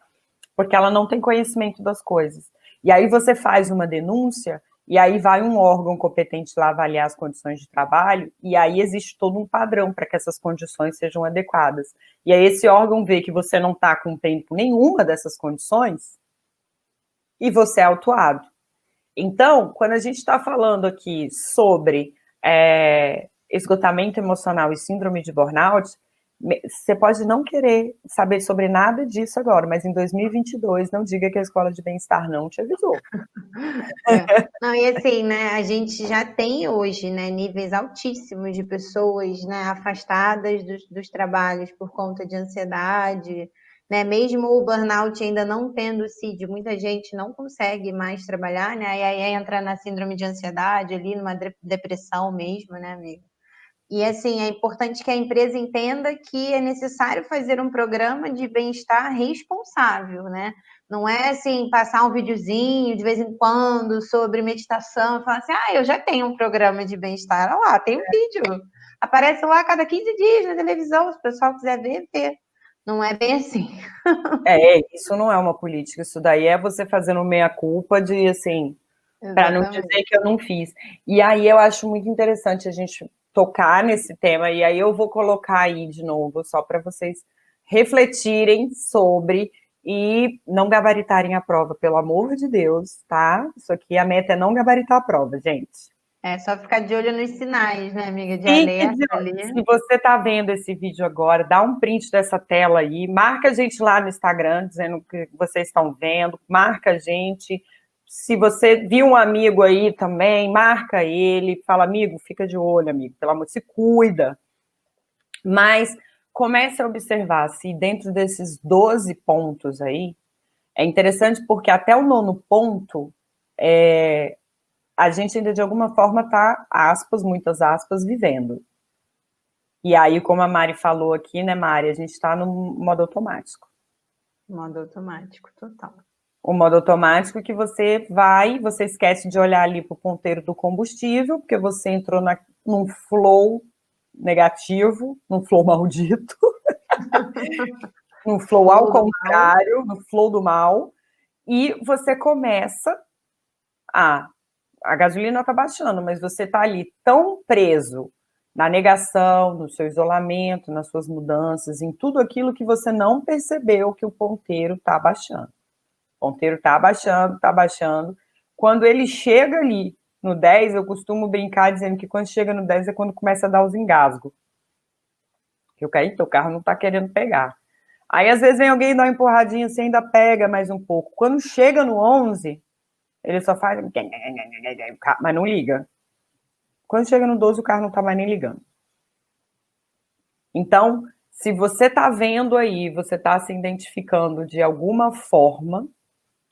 porque ela não tem conhecimento das coisas. E aí você faz uma denúncia, e aí vai um órgão competente lá avaliar as condições de trabalho, e aí existe todo um padrão para que essas condições sejam adequadas. E aí esse órgão vê que você não está cumprindo nenhuma dessas condições, e você é autuado. Então, quando a gente está falando aqui sobre esgotamento emocional e síndrome de burnout, você pode não querer saber sobre nada disso agora, mas em 2022, não diga que a escola de bem-estar não te avisou. Não, e assim, né, a gente já tem hoje, né, níveis altíssimos de pessoas, né, afastadas dos trabalhos por conta de ansiedade, né, mesmo o burnout ainda não tendo CID, muita gente não consegue mais trabalhar, né, e aí entra na síndrome de ansiedade ali, numa depressão mesmo, né, amiga? E, assim, é importante que a empresa entenda que é necessário fazer um programa de bem-estar responsável, né? Não é, assim, passar um videozinho de vez em quando sobre meditação e falar assim, eu já tenho um programa de bem-estar, olha lá, tem um vídeo. Aparece lá a cada 15 dias na televisão, se o pessoal quiser ver, vê. Não é bem assim. Isso não é uma política, isso daí é você fazendo meia-culpa de, assim, para não dizer que eu não fiz. E aí eu acho muito interessante a gente tocar nesse tema, e aí eu vou colocar aí de novo, só para vocês refletirem sobre e não gabaritarem a prova, pelo amor de Deus, tá? Isso aqui, a meta é não gabaritar a prova, gente. É só ficar de olho nos sinais, né, amiga? De Fique alerta de olho. ali. Se você está vendo esse vídeo agora, dá um print dessa tela aí, marca a gente lá no Instagram, dizendo que vocês estão vendo, marca a gente. Se você viu um amigo aí também, marca ele, fala, amigo, fica de olho, amigo, pelo amor, se cuida. Mas comece a observar se dentro desses 12 pontos aí, é interessante porque até o 9º ponto, a gente ainda de alguma forma está, aspas, muitas aspas, vivendo. E aí, como a Mari falou aqui, né, Mari, a gente está no modo automático. Modo automático, total. O modo automático que você esquece de olhar ali para o ponteiro do combustível, porque você entrou num flow negativo, num flow maldito, num flow ao contrário, no flow do mal, e você começa a gasolina está baixando, mas você está ali tão preso na negação, no seu isolamento, nas suas mudanças, em tudo aquilo que você não percebeu que o ponteiro está baixando. O ponteiro está baixando, está baixando. Quando ele chega ali no 10, eu costumo brincar dizendo que quando chega no 10 é quando começa a dar os engasgos. Que o carro não está querendo pegar. Aí, às vezes, vem alguém dar uma empurradinha, você ainda pega mais um pouco. Quando chega no 11, ele só faz... mas não liga. Quando chega no 12, o carro não está mais nem ligando. Então, se você está vendo aí, você está se identificando de alguma forma,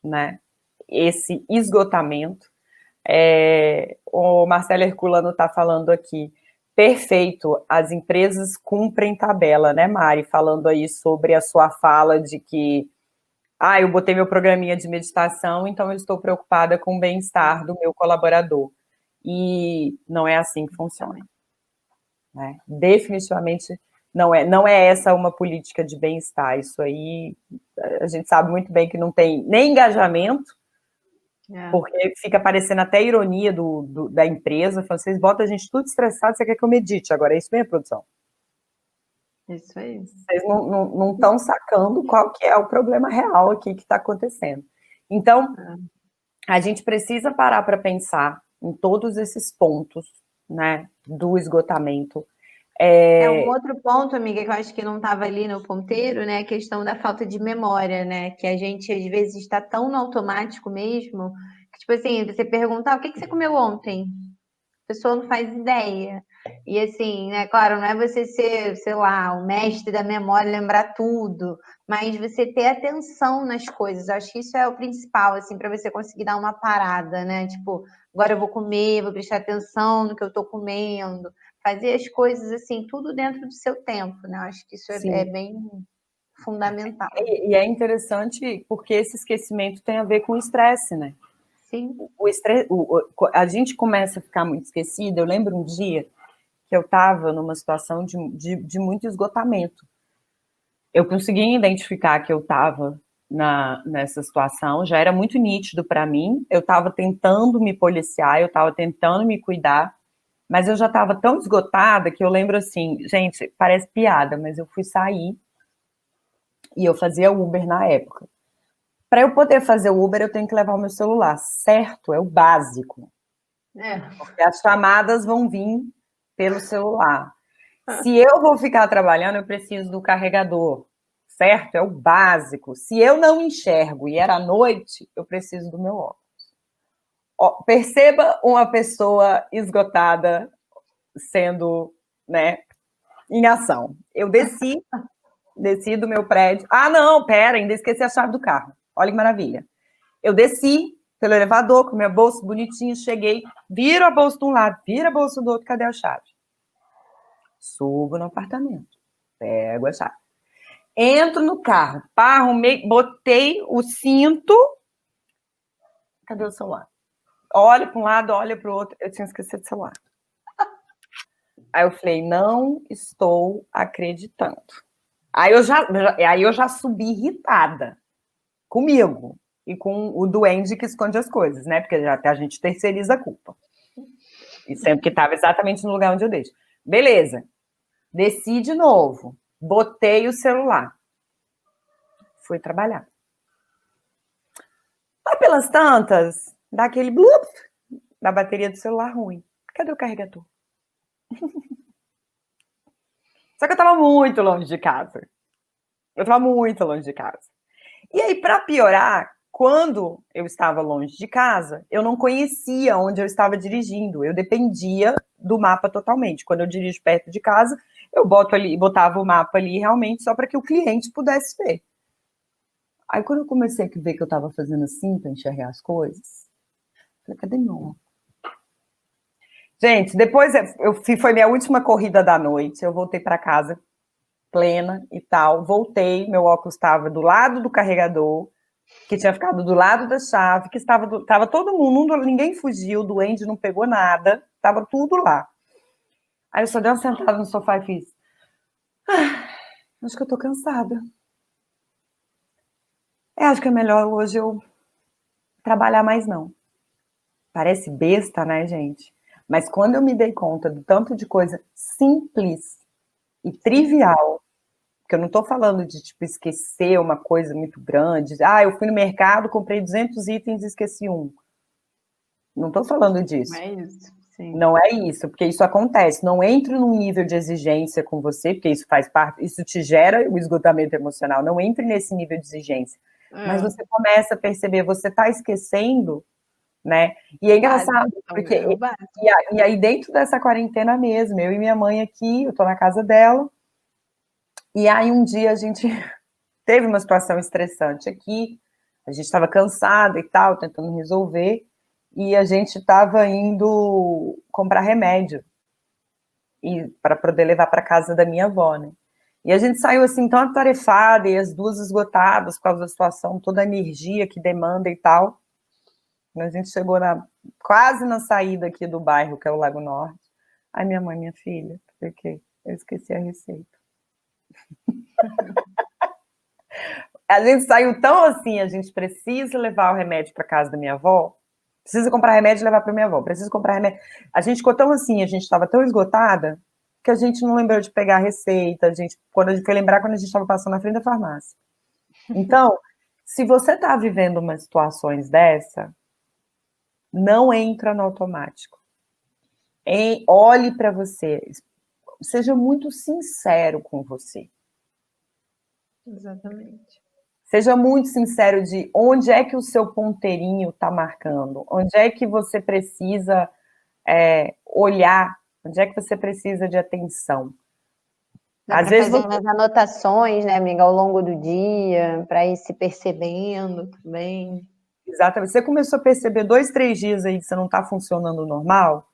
né, esse esgotamento, o Marcelo Herculano está falando aqui, perfeito, as empresas cumprem tabela, né, Mari? Falando aí sobre a sua fala de que eu botei meu programinha de meditação, então eu estou preocupada com o bem-estar do meu colaborador. E não é assim que funciona. Né? Definitivamente não é essa uma política de bem-estar. Isso aí a gente sabe muito bem que não tem nem engajamento, porque fica parecendo até ironia da empresa, falando, vocês botam a gente tudo estressado, você quer que eu medite agora, é isso mesmo, produção? Isso aí. Vocês não estão sacando qual que é o problema real aqui que está acontecendo. Então, a gente precisa parar para pensar em todos esses pontos, né, do esgotamento. Um outro ponto, amiga, que eu acho que não estava ali no ponteiro, né, a questão da falta de memória, né, que a gente às vezes está tão no automático mesmo, que tipo assim, você perguntar o que você comeu ontem? A pessoa não faz ideia. E assim, né, claro, não é você ser, sei lá, o mestre da memória, lembrar tudo, mas você ter atenção nas coisas. Eu acho que isso é o principal, assim, para você conseguir dar uma parada, né? Tipo, agora eu vou comer, vou prestar atenção no que eu tô comendo, fazer as coisas assim, tudo dentro do seu tempo, né? Eu acho que isso é bem fundamental. E é interessante porque esse esquecimento tem a ver com o estresse, né? Sim. O estresse, a gente começa a ficar muito esquecido. Eu lembro um dia que eu estava numa situação de muito esgotamento. Eu consegui identificar que eu estava nessa situação, já era muito nítido para mim, eu estava tentando me policiar, eu estava tentando me cuidar, mas eu já estava tão esgotada que eu lembro assim, gente, parece piada, mas eu fui sair e eu fazia Uber na época. Para eu poder fazer o Uber, eu tenho que levar o meu celular, certo? É o básico. Porque as chamadas vão vir pelo celular. Se eu vou ficar trabalhando, eu preciso do carregador, certo? É o básico. Se eu não enxergo e era noite, eu preciso do meu óculos. Perceba uma pessoa esgotada sendo, né, em ação. Eu desci do meu prédio. Não, pera, ainda esqueci a chave do carro. Olha que maravilha. Eu desci pelo elevador com minha bolsa bonitinha, cheguei, viro a bolsa de um lado, viro a bolsa do outro, cadê a chave? Subo no apartamento, pego a chave. Entro no carro, arrumei, botei o cinto, cadê o celular? Olho para um lado, olho para o outro, eu tinha esquecido o celular. Aí eu falei, não estou acreditando. Aí eu já subi irritada comigo e com o duende que esconde as coisas, né? Porque até a gente terceiriza a culpa. E sendo que estava exatamente no lugar onde eu deixo. Beleza. Desci de novo. Botei o celular. Fui trabalhar. Lá pelas tantas, dá aquele blup da bateria do celular ruim. cadê o carregador? Só que eu estava muito longe de casa. Eu estava muito longe de casa. E aí, para piorar, quando eu estava longe de casa, eu não conhecia onde eu estava dirigindo. Eu dependia do mapa totalmente. Quando eu dirijo perto de casa, eu botava o mapa ali realmente só para que o cliente pudesse ver. Aí, quando eu comecei a ver que eu estava fazendo assim para enxergar as coisas, eu falei, cadê meu óculos? Gente, depois foi minha última corrida da noite. Eu voltei para casa plena e tal. Voltei, meu óculos estava do lado do carregador, que tinha ficado do lado da chave, que estava todo mundo, ninguém fugiu, o duende não pegou nada, estava tudo lá. Aí eu só dei uma sentada no sofá e fiz, acho que eu tô cansada. Acho que é melhor hoje eu trabalhar mais não. Parece besta, né, gente? Mas quando eu me dei conta do tanto de coisa simples e trivial, porque eu não estou falando de, tipo, esquecer uma coisa muito grande. Eu fui no mercado, comprei 200 itens e esqueci um. Não estou falando disso. Não é isso, sim. Não é isso, porque isso acontece. Não entre num nível de exigência com você, porque isso faz parte, isso te gera o esgotamento emocional. Não entre nesse nível de exigência. Mas você começa a perceber, você está esquecendo, né? E é engraçado, porque... E aí, dentro dessa quarentena mesmo, eu e minha mãe aqui, eu estou na casa dela, e aí um dia a gente teve uma situação estressante aqui, a gente estava cansada e tal, tentando resolver, e a gente estava indo comprar remédio para poder levar para casa da minha avó, né? E a gente saiu assim tão atarefada e as duas esgotadas por causa da situação, toda a energia que demanda e tal. A gente chegou quase na saída aqui do bairro, que é o Lago Norte. Aí minha mãe, minha filha, porque eu esqueci a receita. A gente saiu tão assim, a gente precisa levar o remédio para casa da minha avó, precisa comprar remédio e levar para minha avó, precisa comprar remédio. A gente ficou tão assim, a gente estava tão esgotada, que a gente não lembrou de pegar a receita, quando a gente foi lembrar, quando a gente estava passando na frente da farmácia. Então, se você está vivendo umas situações dessa, não entra no automático. Olhe para você, seja muito sincero com você. Exatamente. Seja muito sincero de onde é que o seu ponteirinho está marcando, onde é que você precisa olhar, onde é que você precisa de atenção. Às vezes fazer umas anotações, né, amiga, ao longo do dia, para ir se percebendo também. Exatamente. Você começou a perceber 2, 3 dias aí que você não está funcionando normal,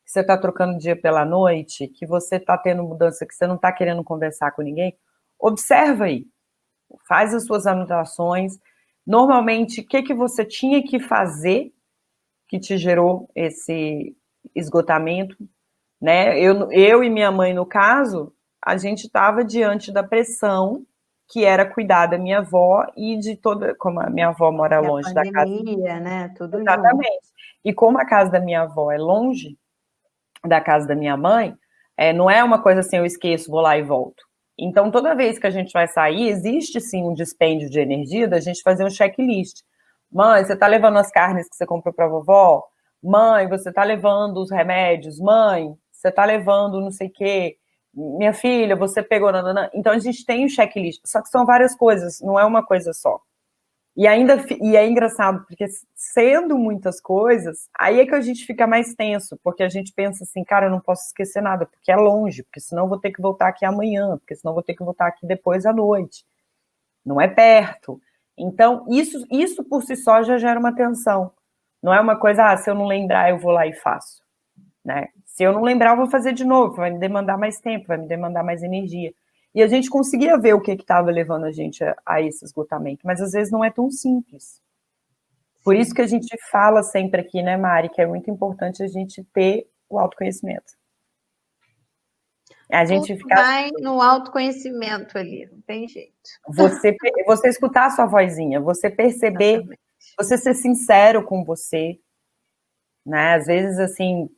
que você está trocando o dia pela noite, que você está tendo mudança, que você não está querendo conversar com ninguém, observa aí. Faz as suas anotações. Normalmente, o que você tinha que fazer que te gerou esse esgotamento, né? Eu e minha mãe, no caso, a gente estava diante da pressão que era cuidar da minha avó e de toda... Como a minha avó mora longe da casa... né? Tudo Exatamente. junto. E como a casa da minha avó é longe da casa da minha mãe, não é uma coisa assim, eu esqueço, vou lá e volto. Então, toda vez que a gente vai sair, existe sim um dispêndio de energia da gente fazer um checklist. Mãe, você tá levando as carnes que você comprou pra vovó? Mãe, você tá levando os remédios? Mãe, você tá levando não sei o quê? Minha filha, você pegou... Nanana. Então, a gente tem um checklist, só que são várias coisas, não é uma coisa só. E é engraçado, porque sendo muitas coisas, aí é que a gente fica mais tenso, porque a gente pensa assim, cara, eu não posso esquecer nada, porque é longe, porque senão eu vou ter que voltar aqui amanhã, porque senão eu vou ter que voltar aqui depois à noite. Não é perto. Então, isso por si só já gera uma tensão. Não é uma coisa, se eu não lembrar, eu vou lá e faço. Né? Se eu não lembrar, eu vou fazer de novo, vai me demandar mais tempo, vai me demandar mais energia. E a gente conseguia ver o que estava levando a gente a esse esgotamento, mas às vezes não é tão simples. Por isso que a gente fala sempre aqui, né, Mari, que é muito importante a gente ter o autoconhecimento. A gente ficar... Vai no autoconhecimento ali, não tem jeito. Você escutar a sua vozinha, você perceber, exatamente. Você ser sincero com você, né? Às vezes, assim,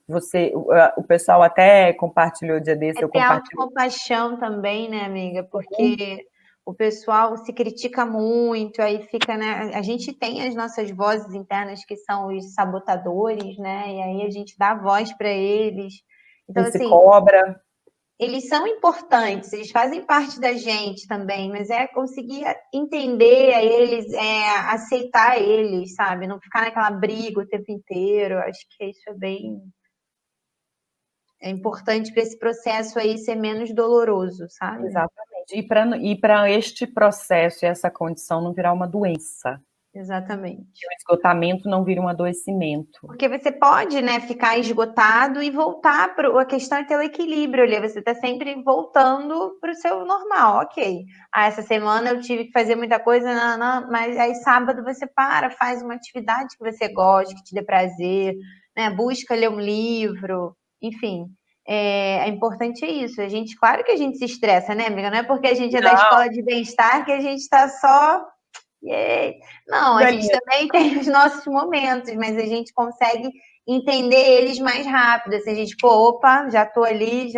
o pessoal até compartilhou o dia desse, eu ter compartilhei. autocompaixão também, né, amiga? Porque o pessoal se critica muito, aí fica, né? A gente tem as nossas vozes internas que são os sabotadores, né? E aí a gente dá voz para eles. Então, E se assim, cobra. eles são importantes, eles fazem parte da gente também, mas é conseguir entender eles, aceitar eles, sabe? Não ficar naquela briga o tempo inteiro. Acho que isso é importante para esse processo aí ser menos doloroso, sabe? Exatamente. E para este processo e essa condição não virar uma doença. Exatamente. O esgotamento não vira um adoecimento. Porque você pode, né, ficar esgotado e voltar para a questão é ter o equilíbrio ali. Você está sempre voltando para o seu normal, ok. Essa semana eu tive que fazer muita coisa, mas aí sábado você faz uma atividade que você gosta, que te dê prazer, né? Busca ler um livro, enfim. É importante isso. Claro que a gente se estressa, né, amiga? Não é porque a gente é da escola de bem-estar que a gente está só. Não, a gente também tem os nossos momentos, mas a gente consegue entender eles mais rápido. Assim, a gente, opa, já estou ali,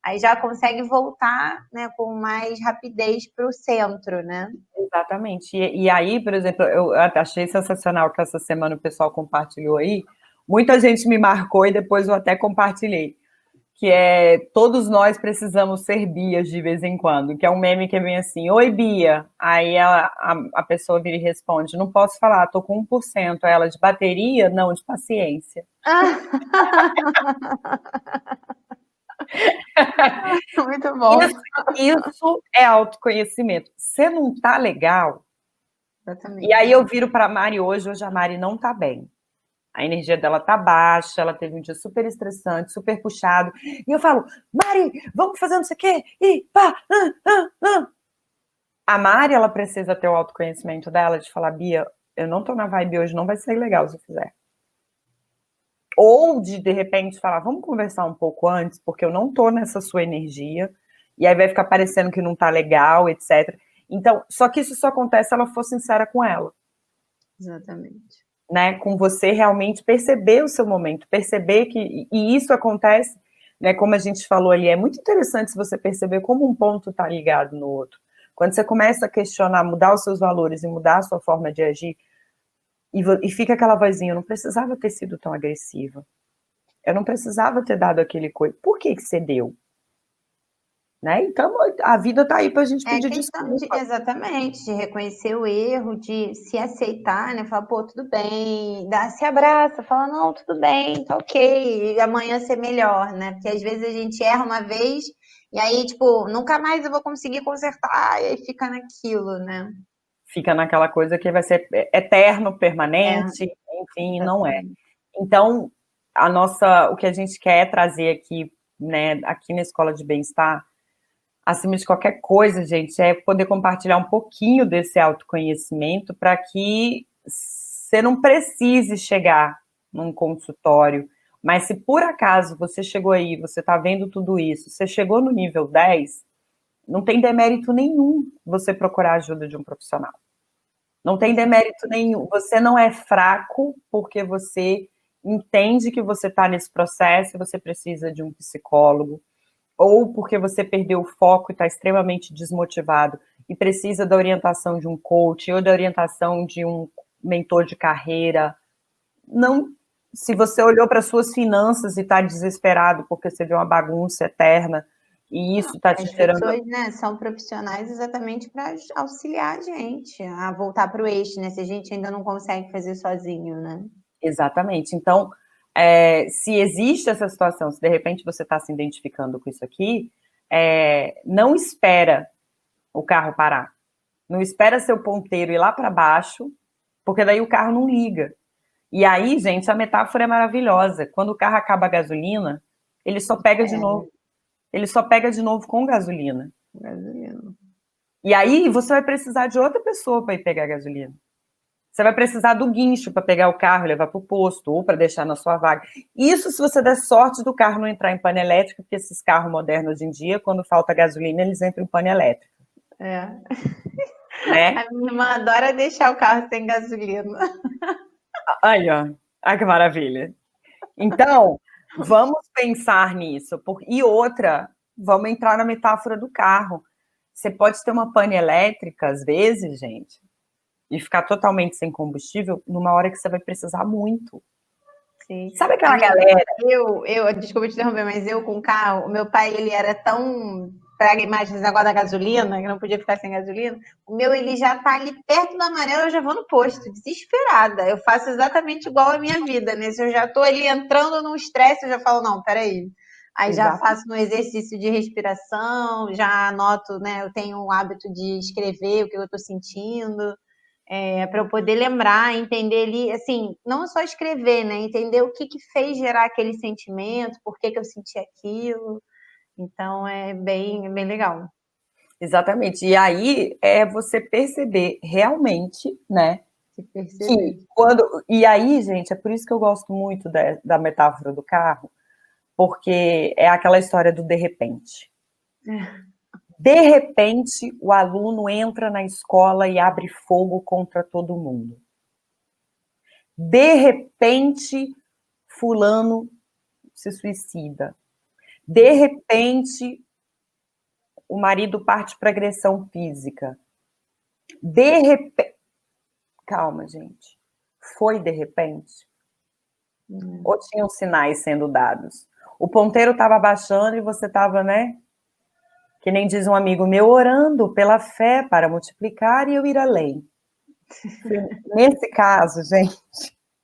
aí já consegue voltar, né, com mais rapidez para o centro, né? Exatamente. E aí, por exemplo, eu achei sensacional que essa semana o pessoal compartilhou aí. Muita gente me marcou e depois eu até compartilhei. Que é todos nós precisamos ser Bias de vez em quando, que é um meme que vem assim, oi Bia, aí a pessoa vira e responde, não posso falar, tô com 1%, ela de bateria? Não, de paciência. Muito bom. Isso é autoconhecimento. Você não tá legal? Exatamente. E aí eu viro para a Mari hoje a Mari não tá bem. A energia dela tá baixa, ela teve um dia super estressante, super puxado. E eu falo, Mari, vamos fazer não sei o quê? E pá, A Mari, ela precisa ter o autoconhecimento dela, de falar, Bia, eu não tô na vibe hoje, não vai ser legal se eu fizer. Ou de repente, falar, vamos conversar um pouco antes, porque eu não tô nessa sua energia, e aí vai ficar parecendo que não tá legal, etc. Então, só que isso só acontece se ela for sincera com ela. Exatamente. Né, com você realmente perceber o seu momento, perceber que, e isso acontece, né, como a gente falou ali, é muito interessante se você perceber como um ponto está ligado no outro. Quando você começa a questionar, mudar os seus valores e mudar a sua forma de agir, e fica aquela vozinha, eu não precisava ter sido tão agressiva, eu não precisava ter dado aquele coisa, por que você deu? Né? Então, a vida está aí para a gente pedir desculpa. Exatamente, de reconhecer o erro, de se aceitar, né? Falar, tudo bem, se abraça, fala, não, tudo bem, tá ok, e amanhã ser melhor, né? Porque às vezes a gente erra uma vez e aí, tipo, nunca mais eu vou conseguir consertar, e aí fica naquilo, né? Fica naquela coisa que vai ser eterno, permanente, enfim, não é. Então, o que a gente quer trazer aqui, né, aqui na Escola de Bem-Estar, acima de qualquer coisa, gente, é poder compartilhar um pouquinho desse autoconhecimento para que você não precise chegar num consultório, mas se por acaso você chegou aí, você está vendo tudo isso, você chegou no nível 10, não tem demérito nenhum você procurar a ajuda de um profissional. Não tem demérito nenhum. Você não é fraco porque você entende que você está nesse processo e você precisa de um psicólogo, ou porque você perdeu o foco e está extremamente desmotivado e precisa da orientação de um coach ou da orientação de um mentor de carreira. Não, se você olhou para suas finanças e está desesperado porque você vê uma bagunça eterna e isso está te gerando... As pessoas, né, são profissionais exatamente para auxiliar a gente a voltar para o eixo, né? Se a gente ainda não consegue fazer sozinho, né? Exatamente. Então, se existe essa situação, se de repente você está se identificando com isso aqui, não espera o carro parar. Não espera seu ponteiro ir lá para baixo, porque daí o carro não liga. E aí, gente, a metáfora é maravilhosa. Quando o carro acaba a gasolina, ele só pega de novo. Ele só pega de novo com gasolina. E aí você vai precisar de outra pessoa para ir pegar gasolina. Você vai precisar do guincho para pegar o carro e levar para o posto, ou para deixar na sua vaga. Isso se você der sorte do carro não entrar em pane elétrico, porque esses carros modernos hoje em dia, quando falta gasolina, eles entram em pane elétrico. Né? A minha irmã adora deixar o carro sem gasolina. Aí, ó. Ai, que maravilha. Então, vamos pensar nisso. E outra, vamos entrar na metáfora do carro. Você pode ter uma pane elétrica, às vezes, gente, e ficar totalmente sem combustível numa hora que você vai precisar muito. Sim. Sabe aquela galera? Desculpa te interromper, mas eu com o carro, o meu pai, ele era tão pragmático nesse negócio da gasolina, que não podia ficar sem gasolina. O meu, ele já tá ali perto do amarelo, eu já vou no posto, desesperada. Eu faço exatamente igual a minha vida, né? Se eu já tô ali entrando num estresse, eu já falo, não, peraí. Aí já faço um exercício de respiração, já anoto, né? Eu tenho um hábito de escrever o que eu tô sentindo. Para eu poder lembrar, entender ali, assim, não só escrever, né? Entender o que fez gerar aquele sentimento, por que eu senti aquilo. Então, é bem legal. Exatamente. E aí é você perceber realmente, né? Se perceber. E aí, gente, é por isso que eu gosto muito da metáfora do carro, porque é aquela história do de repente. De repente, o aluno entra na escola e abre fogo contra todo mundo. De repente, fulano se suicida. De repente, o marido parte para agressão física. De repente... Calma, gente. Foi de repente? Ou tinham sinais sendo dados? O ponteiro estava baixando e você estava, né? Que nem diz um amigo meu, orando pela fé para multiplicar e eu ir além. Nesse caso, gente...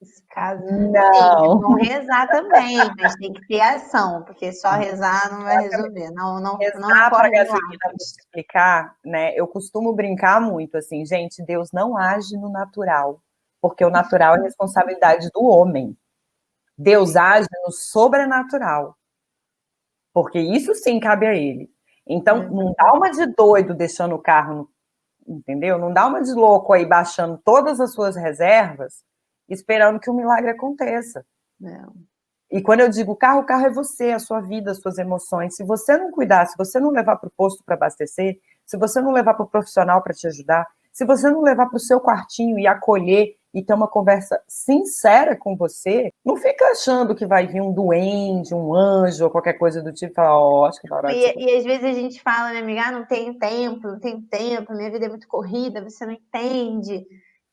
Nesse caso, não. Sim, é bom rezar também, mas tem que ter ação, porque só rezar não vai resolver. Não Rezar para a acorda do gasolina multiplicar, né? Eu costumo brincar muito assim, gente, Deus não age no natural, porque o natural é responsabilidade do homem. Deus age no sobrenatural, porque isso sim cabe a ele. Então, não dá uma de doido deixando o carro, entendeu? Não dá uma de louco aí baixando todas as suas reservas, esperando que o milagre aconteça. Não. E quando eu digo carro, o carro é você, a sua vida, as suas emoções. Se você não cuidar, se você não levar para o posto para abastecer, se você não levar para o profissional para te ajudar, se você não levar para o seu quartinho e acolher e ter uma conversa sincera com você, não fica achando que vai vir um duende, um anjo ou qualquer coisa do tipo e falar, ó, acho que vai dar E às vezes a gente fala, né, amiga, não tenho tempo, minha vida é muito corrida, você não entende.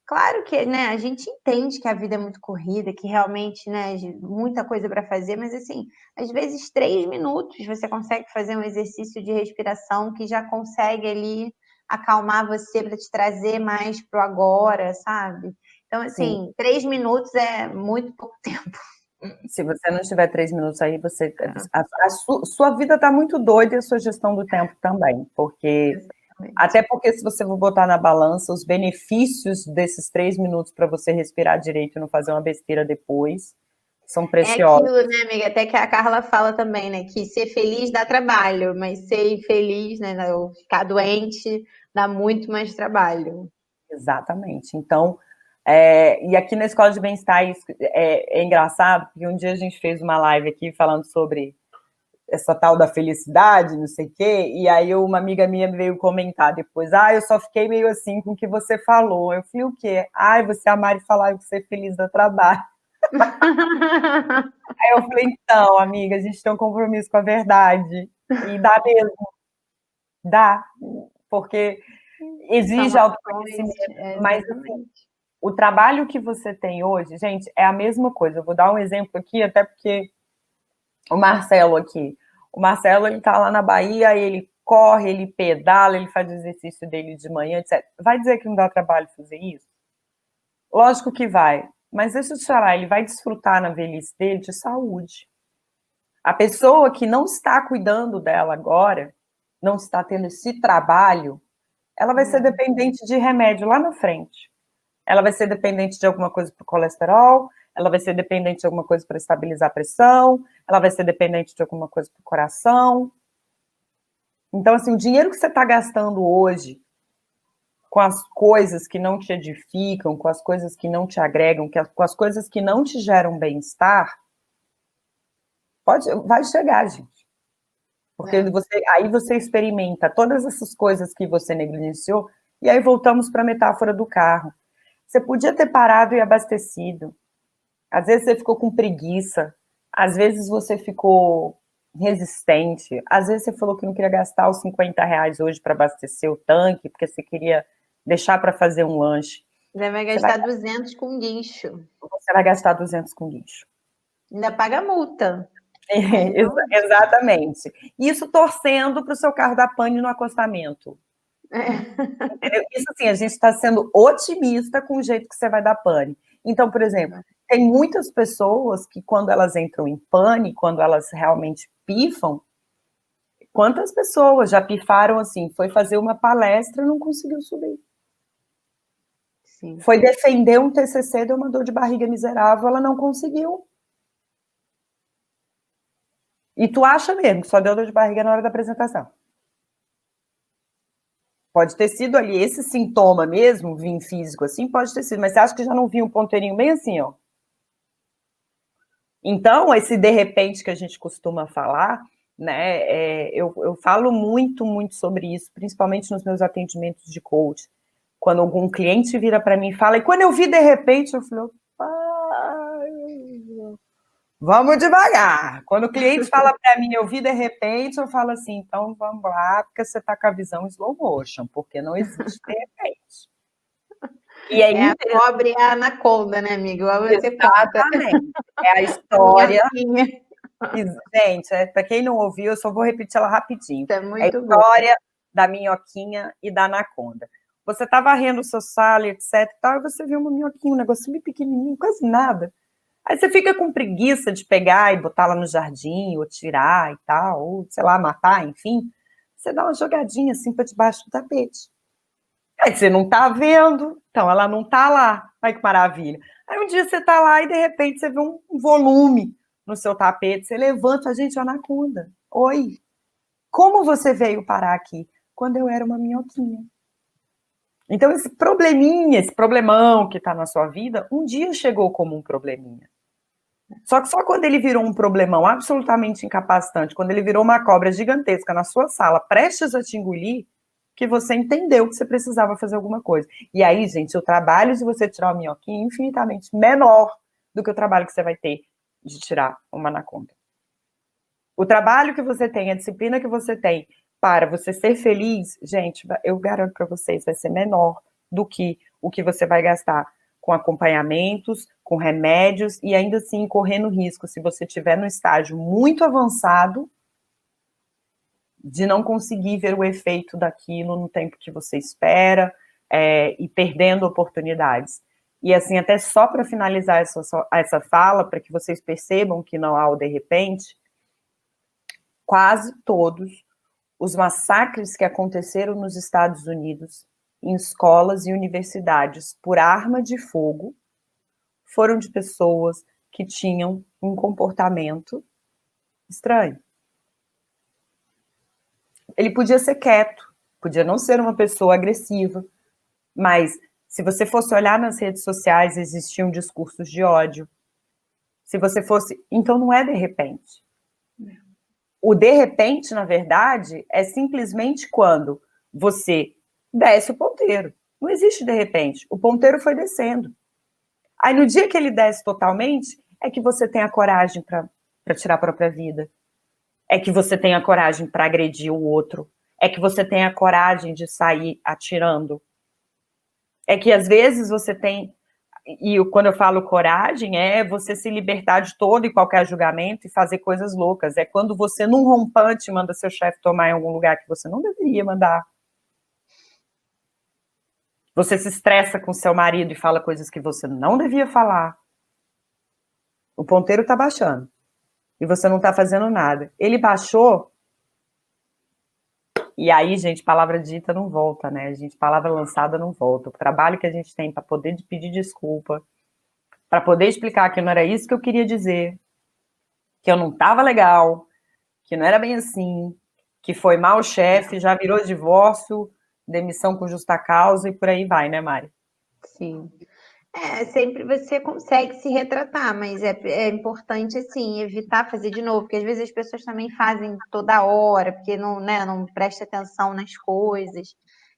Claro que, né, a gente entende que a vida é muito corrida, que realmente, né, muita coisa para fazer, mas assim, às vezes 3 minutos você consegue fazer um exercício de respiração que já consegue ali acalmar você para te trazer mais pro agora, sabe? Então, assim, 3 minutos é muito pouco tempo. Se você não tiver 3 minutos aí, sua vida está muito doida e a sua gestão do tempo também, porque... Até porque se você for botar na balança os benefícios desses 3 minutos para você respirar direito e não fazer uma besteira depois, são preciosos. É aquilo, né, amiga? Até que a Carla fala também, né? Que ser feliz dá trabalho, mas ser infeliz, né? Ou ficar doente dá muito mais trabalho. Exatamente. Então, e aqui na Escola de Bem-Estar é engraçado, porque um dia a gente fez uma live aqui falando sobre essa tal da felicidade, não sei o quê, e aí uma amiga minha veio comentar depois, eu só fiquei meio assim com o que você falou. Eu falei, o quê? Você, a Mari, falar que ser feliz dá trabalho. Aí eu falei, então, amiga, a gente tem um compromisso com a verdade, e dá mesmo. Dá, porque exige autoconhecimento, mas assim, o trabalho que você tem hoje, gente, é a mesma coisa. Eu vou dar um exemplo aqui, até porque o Marcelo, ele tá lá na Bahia, ele corre, ele pedala, ele faz o exercício dele de manhã, etc. Vai dizer que não dá trabalho fazer isso? Lógico que vai, mas deixa eu te falar, ele vai desfrutar na velhice dele de saúde. A pessoa que não está cuidando dela agora, não está tendo esse trabalho, ela vai ser dependente de remédio lá na frente. Ela vai ser dependente de alguma coisa para o colesterol, ela vai ser dependente de alguma coisa para estabilizar a pressão, ela vai ser dependente de alguma coisa para o coração. Então, assim, o dinheiro que você está gastando hoje com as coisas que não te edificam, com as coisas que não te agregam, com as coisas que não te geram bem-estar, vai chegar, gente. Porque aí você experimenta todas essas coisas que você negligenciou, e aí voltamos para a metáfora do carro. Você podia ter parado e abastecido. Às vezes você ficou com preguiça. Às vezes você ficou resistente. Às vezes você falou que não queria gastar os R$ 50 hoje para abastecer o tanque, porque você queria deixar para fazer um lanche. Você vai gastar 200 com guincho. Você vai gastar 200 com guincho. Ainda paga multa. Exatamente. Isso torcendo para o seu carro dar pane no acostamento. Isso assim, a gente está sendo otimista com o jeito que você vai dar pane. Então, por exemplo, tem muitas pessoas que quando elas entram em pane, quando elas realmente pifam, quantas pessoas já pifaram assim, foi fazer uma palestra e não conseguiu subir. Sim. Foi defender um TCC, deu uma dor de barriga miserável, ela não conseguiu. E tu acha mesmo que só deu dor de barriga na hora da apresentação? Pode ter sido ali esse sintoma mesmo, vir físico assim, pode ter sido, mas você acha que já não vinha um ponteirinho bem assim, ó? Então, esse de repente que a gente costuma falar, né, eu falo muito sobre isso, principalmente nos meus atendimentos de coach. Quando algum cliente vira para mim e fala, e quando eu vi de repente, eu falei, vamos devagar. Quando o cliente fala para mim, eu vi de repente, eu falo assim, então vamos lá, porque você está com a visão slow motion, porque não existe de repente. E é a pobre e a anaconda, né, amiga? Você exatamente. É a história. Gente, para quem não ouviu, eu só vou repetir ela rapidinho. É muito a história da minhoquinha e da anaconda. Você está varrendo o seu sala, etc. E tal, e você viu uma minhoquinha, um negocinho bem pequenininho, quase nada. Aí você fica com preguiça de pegar e botar lá no jardim, ou tirar e tal, ou, sei lá, matar, enfim. Você dá uma jogadinha assim para debaixo do tapete. Aí você não tá vendo, então ela não tá lá. Ai, que maravilha. Aí um dia você tá lá e de repente você vê um volume no seu tapete, você levanta, gente, anaconda. Oi, como você veio parar aqui? Quando eu era uma minhoquinha. Então esse probleminha, esse problemão que tá na sua vida, um dia chegou como um probleminha. Só que só quando ele virou um problemão absolutamente incapacitante, quando ele virou uma cobra gigantesca na sua sala, prestes a te engolir, que você entendeu que você precisava fazer alguma coisa. E aí, gente, o trabalho de você tirar uma minhoquinha é infinitamente menor do que o trabalho que você vai ter de tirar uma anaconda. O trabalho que você tem, a disciplina que você tem para você ser feliz, gente, eu garanto para vocês, vai ser menor do que o que você vai gastar com acompanhamentos, com remédios e ainda assim correndo risco, se você estiver no estágio muito avançado, de não conseguir ver o efeito daquilo no tempo que você espera e perdendo oportunidades. E assim, até só para finalizar essa fala, para que vocês percebam que não há o de repente, quase todos os massacres que aconteceram nos Estados Unidos, em escolas e universidades, por arma de fogo, foram de pessoas que tinham um comportamento estranho. Ele podia ser quieto, podia não ser uma pessoa agressiva, mas se você fosse olhar nas redes sociais, existiam discursos de ódio. Se você fosse... Então não é de repente. O de repente, na verdade, é simplesmente quando você desce o ponteiro. Não existe de repente. O ponteiro foi descendo. Aí no dia que ele desce totalmente, é que você tem a coragem para tirar a própria vida. É que você tem a coragem para agredir o outro. É que você tem a coragem de sair atirando. É que às vezes você tem... E quando eu falo coragem, é você se libertar de todo e qualquer julgamento e fazer coisas loucas. É quando você, num rompante, manda seu chefe tomar em algum lugar que você não deveria mandar. Você se estressa com seu marido e fala coisas que você não devia falar. O ponteiro está baixando. E você não está fazendo nada. Ele baixou, e aí, gente, palavra dita não volta, né? Gente, palavra lançada não volta. O trabalho que a gente tem para poder pedir desculpa, para poder explicar que não era isso que eu queria dizer, que eu não estava legal, que não era bem assim, que foi mal chefe, já virou divórcio, demissão com justa causa e por aí vai, né, Mari? Sim. Sempre você consegue se retratar, mas é importante, assim, evitar fazer de novo, porque às vezes as pessoas também fazem toda hora, porque não, né, não presta atenção nas coisas.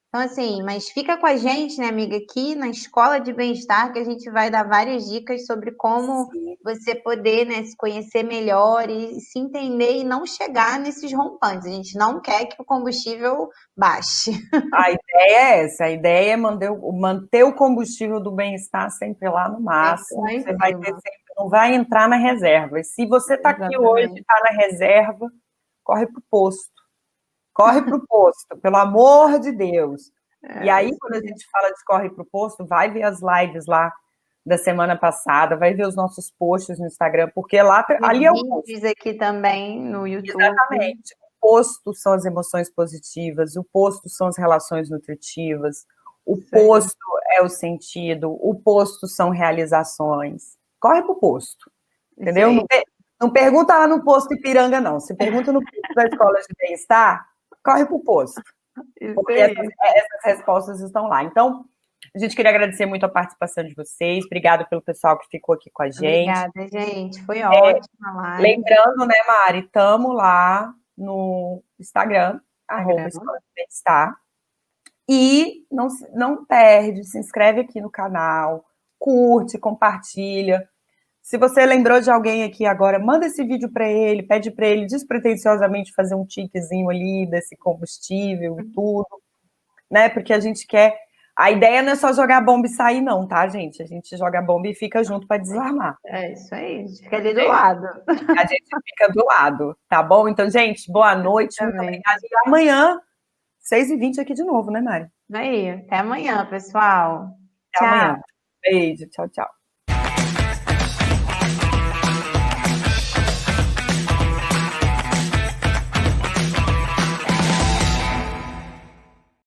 Então, assim, mas fica com a gente, né, amiga, aqui na Escola de Bem-Estar, que a gente vai dar várias dicas sobre como você poder, né, se conhecer melhor e se entender e não chegar nesses rompantes. A gente não quer que o combustível baixe. A ideia é essa, a ideia é manter o combustível do bem-estar sempre lá no máximo. Você vai ter sempre, não vai entrar na reserva. E se você está aqui hoje e está na reserva, corre para o posto. Corre para o posto, pelo amor de Deus. E aí, quando a gente fala de corre para o posto, vai ver as lives lá da semana passada, vai ver os nossos posts no Instagram, porque lá ali é o posto. Aqui também no YouTube. Exatamente. O posto são as emoções positivas, o posto são as relações nutritivas, o posto é o sentido, o posto são realizações. Corre para o posto, entendeu? Não pergunta lá no posto Ipiranga, não. Se pergunta no posto da Escola de Bem-Estar, corre para o posto. Porque essas respostas estão lá. Então, a gente queria agradecer muito a participação de vocês. Obrigada pelo pessoal que ficou aqui com a gente. Obrigada, gente. Foi ótima live. Lembrando, né, Mari, estamos lá no Instagram, @Escola de Bem-Estar. E não perde, se inscreve aqui no canal, curte, compartilha. Se você lembrou de alguém aqui agora, manda esse vídeo para ele, pede para ele despretensiosamente fazer um tiquezinho ali desse combustível e tudo, né? Porque a gente quer. A ideia não é só jogar bomba e sair, não, tá, gente? A gente joga bomba e fica junto para desarmar. É isso aí, a gente fica ali do lado. A gente fica do lado, tá bom? Então, gente, boa noite, muito obrigada. E amanhã, 6h20 aqui de novo, né, Mari? Aí, até amanhã, pessoal. Até amanhã. Beijo, tchau, tchau.